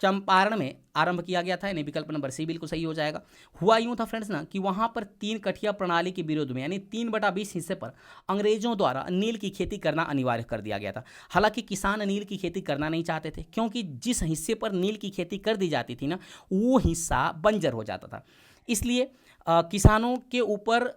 चंपारण में आरंभ किया गया था, यानी विकल्प नंबर सी बिल्कुल सही हो जाएगा। हुआ यूं था फ्रेंड्स ना कि वहां पर 3 कठिया प्रणाली के विरोध में, यानी 3/20 हिस्से पर अंग्रेजों द्वारा नील की खेती करना अनिवार्य कर दिया गया था। हालांकि किसान नील की खेती करना नहीं चाहते थे, क्योंकि जिस हिस्से पर नील की खेती कर दी जाती थी ना, वो हिस्सा बंजर हो जाता था। इसलिए किसानों के ऊपर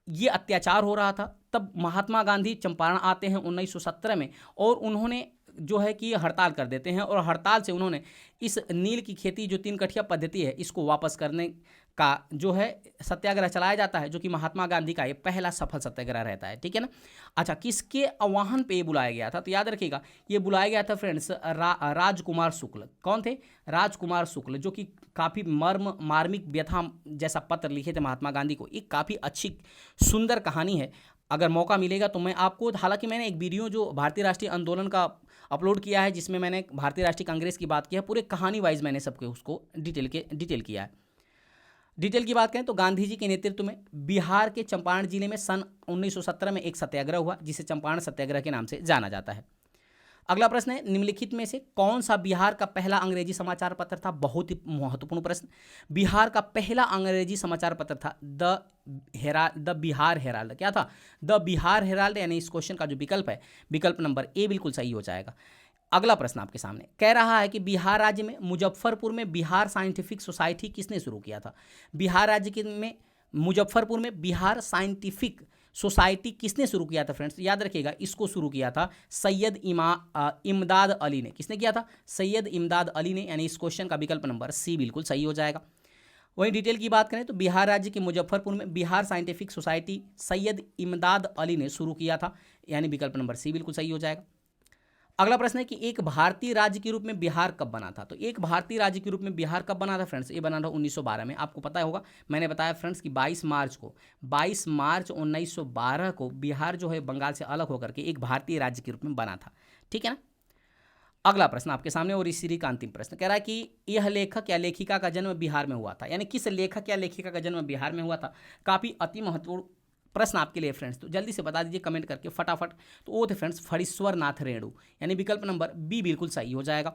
ये अत्याचार हो रहा था। तब महात्मा गांधी चंपारण आते हैं 1917 में, और उन्होंने जो है कि हड़ताल कर देते हैं, और हड़ताल से उन्होंने इस नील की खेती जो 3 कठिया पद्धति है, इसको वापस करने का जो है सत्याग्रह चलाया जाता है, जो कि महात्मा गांधी का ये पहला सफल सत्याग्रह रहता है। ठीक है ना। अच्छा, किसके आह्वान पे ये बुलाया गया था? तो याद रखिएगा, ये बुलाया गया था फ्रेंड्स राजकुमार शुक्ल। कौन थे? राजकुमार शुक्ल, जो कि काफ़ी मार्मिक व्यथा जैसा पत्र लिखे थे महात्मा गांधी को। एक काफ़ी अच्छी सुंदर कहानी है। अगर मौका मिलेगा तो मैं आपको, हालांकि मैंने एक वीडियो जो भारतीय राष्ट्रीय आंदोलन का अपलोड किया है, जिसमें मैंने भारतीय राष्ट्रीय कांग्रेस की बात की है, पूरे कहानी वाइज मैंने सबके उसको डिटेल किया है। डिटेल की बात करें तो गांधी जी के नेतृत्व में बिहार के चंपारण जिले में सन 1917 में एक सत्याग्रह हुआ, जिसे चंपारण सत्याग्रह के नाम से जाना जाता है। अगला प्रश्न है, निम्नलिखित में से कौन सा बिहार का पहला अंग्रेजी समाचार पत्र था? बहुत ही महत्वपूर्ण प्रश्न। बिहार का पहला अंग्रेजी समाचार पत्र था द बिहार हेराल्ड। क्या था? द बिहार हेराल्ड, यानी इस क्वेश्चन का जो विकल्प है, विकल्प नंबर ए बिल्कुल सही हो जाएगा। अगला प्रश्न आपके सामने कह रहा है कि बिहार राज्य में मुजफ्फरपुर में बिहार साइंटिफिक सोसाइटी किसने शुरू किया था? बिहार राज्य में मुजफ्फरपुर में बिहार साइंटिफिक सोसाइटी किसने शुरू किया था फ्रेंड्स? याद रखिएगा, इसको शुरू किया था सैयद इमदाद अली ने। किसने किया था? सैयद इमदाद अली ने, यानी इस क्वेश्चन का विकल्प नंबर सी बिल्कुल सही हो जाएगा। वहीं डिटेल की बात करें तो बिहार राज्य के मुजफ्फरपुर में बिहार साइंटिफिक सोसाइटी सैयद इमदाद अली ने शुरू किया था, यानी विकल्प नंबर सी बिल्कुल सही हो जाएगा। अगला प्रश्न है कि एक भारतीय राज्य के रूप में बिहार कब बना था? तो एक भारतीय राज्य के रूप में बिहार कब बना था फ्रेंड्स? ये बना था 1912 में। आपको पता होगा, मैंने बताया फ्रेंड्स कि 22 मार्च 1912 को बिहार जो है बंगाल से अलग होकर के एक भारतीय राज्य के रूप में बना था। ठीक है ना। अगला प्रश्न आपके सामने, और इस सीरीज का अंतिम प्रश्न कह रहा है कि यह लेखक या लेखिका का जन्म बिहार में हुआ था, यानी किस लेखक या लेखिका का जन्म बिहार में हुआ था? काफ़ी अति महत्वपूर्ण प्रश्न आपके लिए फ्रेंड्स, तो जल्दी से बता दीजिए कमेंट करके फटाफट। तो वो थे फ्रेंड्स फणीश्वर नाथ रेणु, यानी विकल्प नंबर बी बिल्कुल सही हो जाएगा।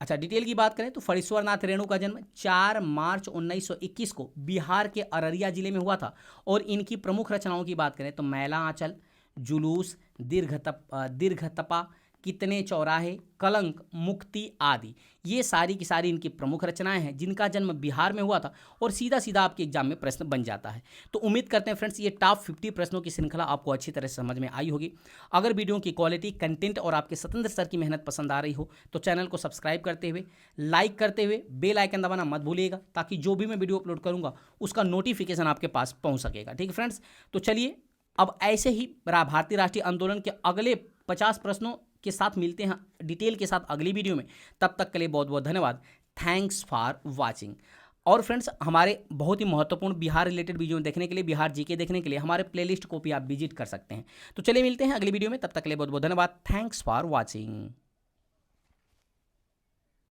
अच्छा, डिटेल की बात करें तो फणीश्वर नाथ रेणु का जन्म 4 मार्च 1921 को बिहार के अररिया जिले में हुआ था, और इनकी प्रमुख रचनाओं की बात करें तो मैला आंचल, जुलूस, दीर्घतपा, कितने चौराहे, कलंक, मुक्ति आदि, ये सारी की सारी इनकी प्रमुख रचनाएं हैं, जिनका जन्म बिहार में हुआ था, और सीधा सीधा आपके एग्जाम में प्रश्न बन जाता है। तो उम्मीद करते हैं फ्रेंड्स ये टॉप 50 प्रश्नों की श्रृंखला आपको अच्छी तरह से समझ में आई होगी। अगर वीडियो की क्वालिटी, कंटेंट और आपके सतेंद्र सर की मेहनत पसंद आ रही हो तो चैनल को सब्सक्राइब करते हुए, लाइक करते हुए, बेल आइकन दबाना मत भूलिएगा, ताकि जो भी मैं वीडियो अपलोड करूँगा उसका नोटिफिकेशन आपके पास पहुँच सकेगा। ठीक है फ्रेंड्स, तो चलिए अब ऐसे ही भारतीय राष्ट्रीय आंदोलन के अगले 50 प्रश्नों के साथ मिलते हैं डिटेल के साथ अगली वीडियो में। तब तक के लिए बहुत बहुत धन्यवाद। Thanks for watching. और फ्रेंड्स, हमारे बहुत ही महत्वपूर्ण बिहार रिलेटेड वीडियो देखने के लिए, बिहार जीके देखने के लिए हमारे प्लेलिस्ट को भी आप विजिट कर सकते हैं। तो चलिए मिलते हैं अगली वीडियो में, तब तक के लिए बहुत बहुत धन्यवाद। Thanks for watching.